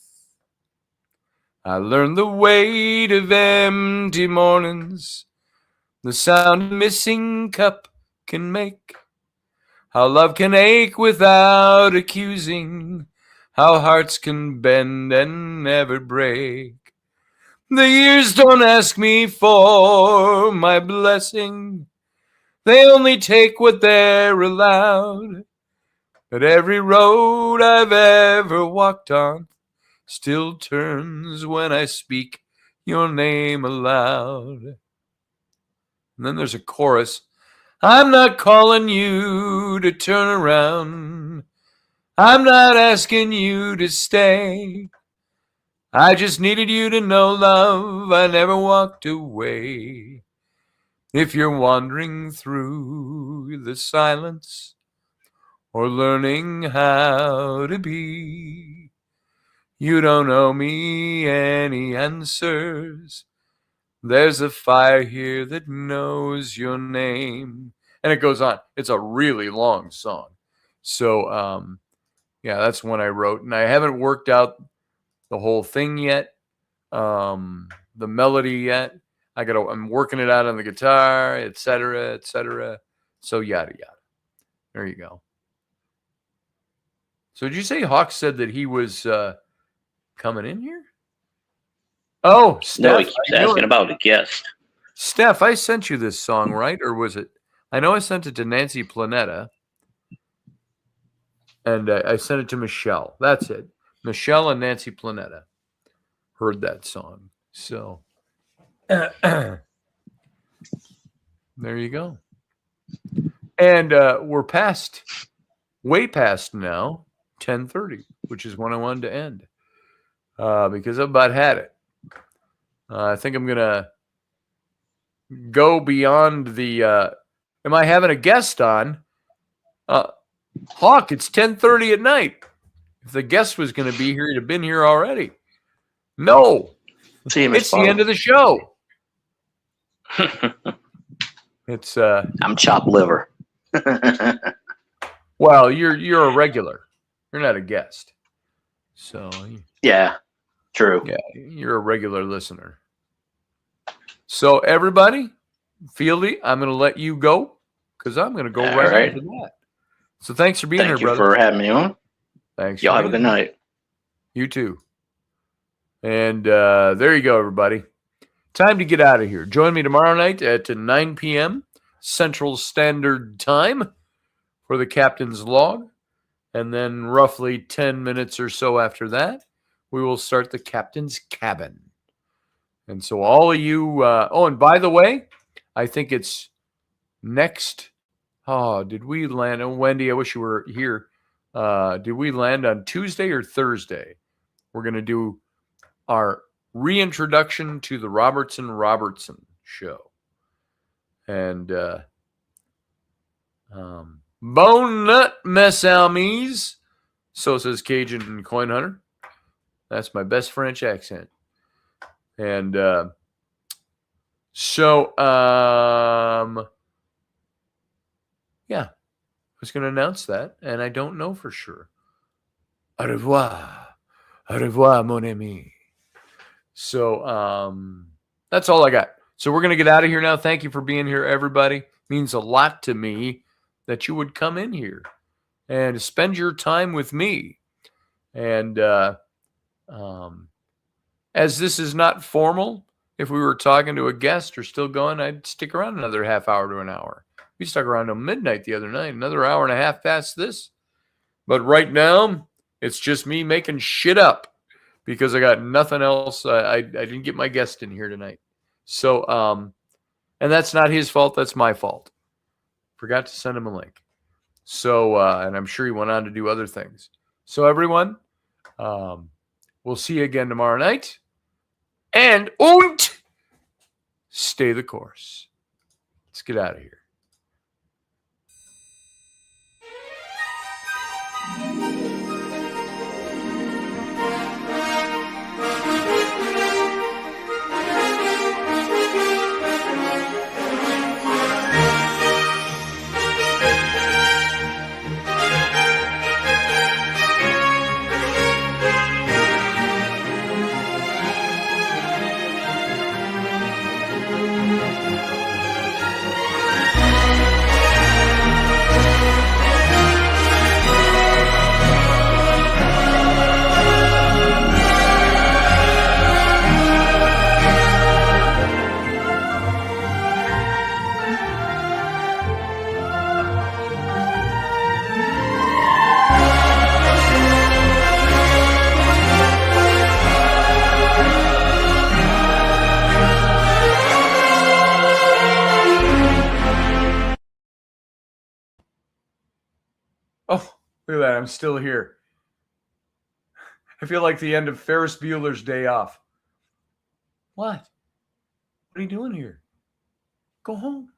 A: I learned the weight of empty mornings, the sound a missing cup can make, how love can ache without accusing, how hearts can bend and never break. The years don't ask me for my blessing, They only take what they're allowed. But every road I've ever walked on still turns when I speak your name aloud. And then there's a chorus. I'm not calling you to turn around. I'm not asking you to stay. I just needed you to know, love, I never walked away. If you're wandering through the silence or learning how to be, you don't owe me any answers. There's a fire here that knows your name. And it goes on. It's a really long song. So, yeah, that's one I wrote. And I haven't worked out the whole thing yet, the melody yet. I'm working it out on the guitar, etc., etc. So yada yada. There you go. So did you say Hawk said that he was coming in here? Oh, Steph.
B: No, he keeps asking about a guest.
A: Steph, I sent you this song, right? Or was it? I know I sent it to Nancy Planetta. And I sent it to Michelle. That's it. Michelle and Nancy Planetta heard that song. So there you go. And we're way past now, 10:30, which is when I wanted to end. Because I've about had it. I think I'm going to go beyond the... am I having a guest on? Hawk, it's 10:30 at night. If the guest was going to be here, he'd have been here already. No. It's the end of the show. It's
B: I'm chopped liver.
A: Well, you're a regular. You're not a guest. So
B: yeah, true.
A: Yeah, you're a regular listener. So everybody, Fieldy, I'm going to let you go because I'm going to go right into that. So thanks for being here, brother.
B: Thank you for having me on.
A: Thanks.
B: Y'all have a good night.
A: You too. And there you go, everybody. Time to get out of here. Join me tomorrow night at 9 p.m. Central Standard Time for the Captain's Log. And then roughly 10 minutes or so after that, we will start the Captain's Cabin. And so all of you... oh, and by the way, I think it's next... Oh, did we land... Oh, Wendy, I wish you were here. Did we land on Tuesday or Thursday? We're going to do our reintroduction to the Robertson show. And Bone Nut Mes Amis. So says Cajun and Coin Hunter. That's my best French accent. And yeah, I was going to announce that, and I don't know for sure. Au revoir, mon ami. So that's all I got. So we're going to get out of here now. Thank you for being here, everybody. It means a lot to me that you would come in here and spend your time with me. And as this is not formal, if we were talking to a guest or still going, I'd stick around another half hour to an hour. We stuck around till midnight the other night, another hour and a half past this. But right now, it's just me making shit up because I got nothing else. I didn't get my guest in here tonight. So, and that's not his fault. That's my fault. Forgot to send him a link. So, and I'm sure he went on to do other things. So everyone, we'll see you again tomorrow night. And stay the course. Let's get out of here. Oh, look at that. I'm still here. I feel like the end of Ferris Bueller's Day Off. What? What are you doing here? Go home.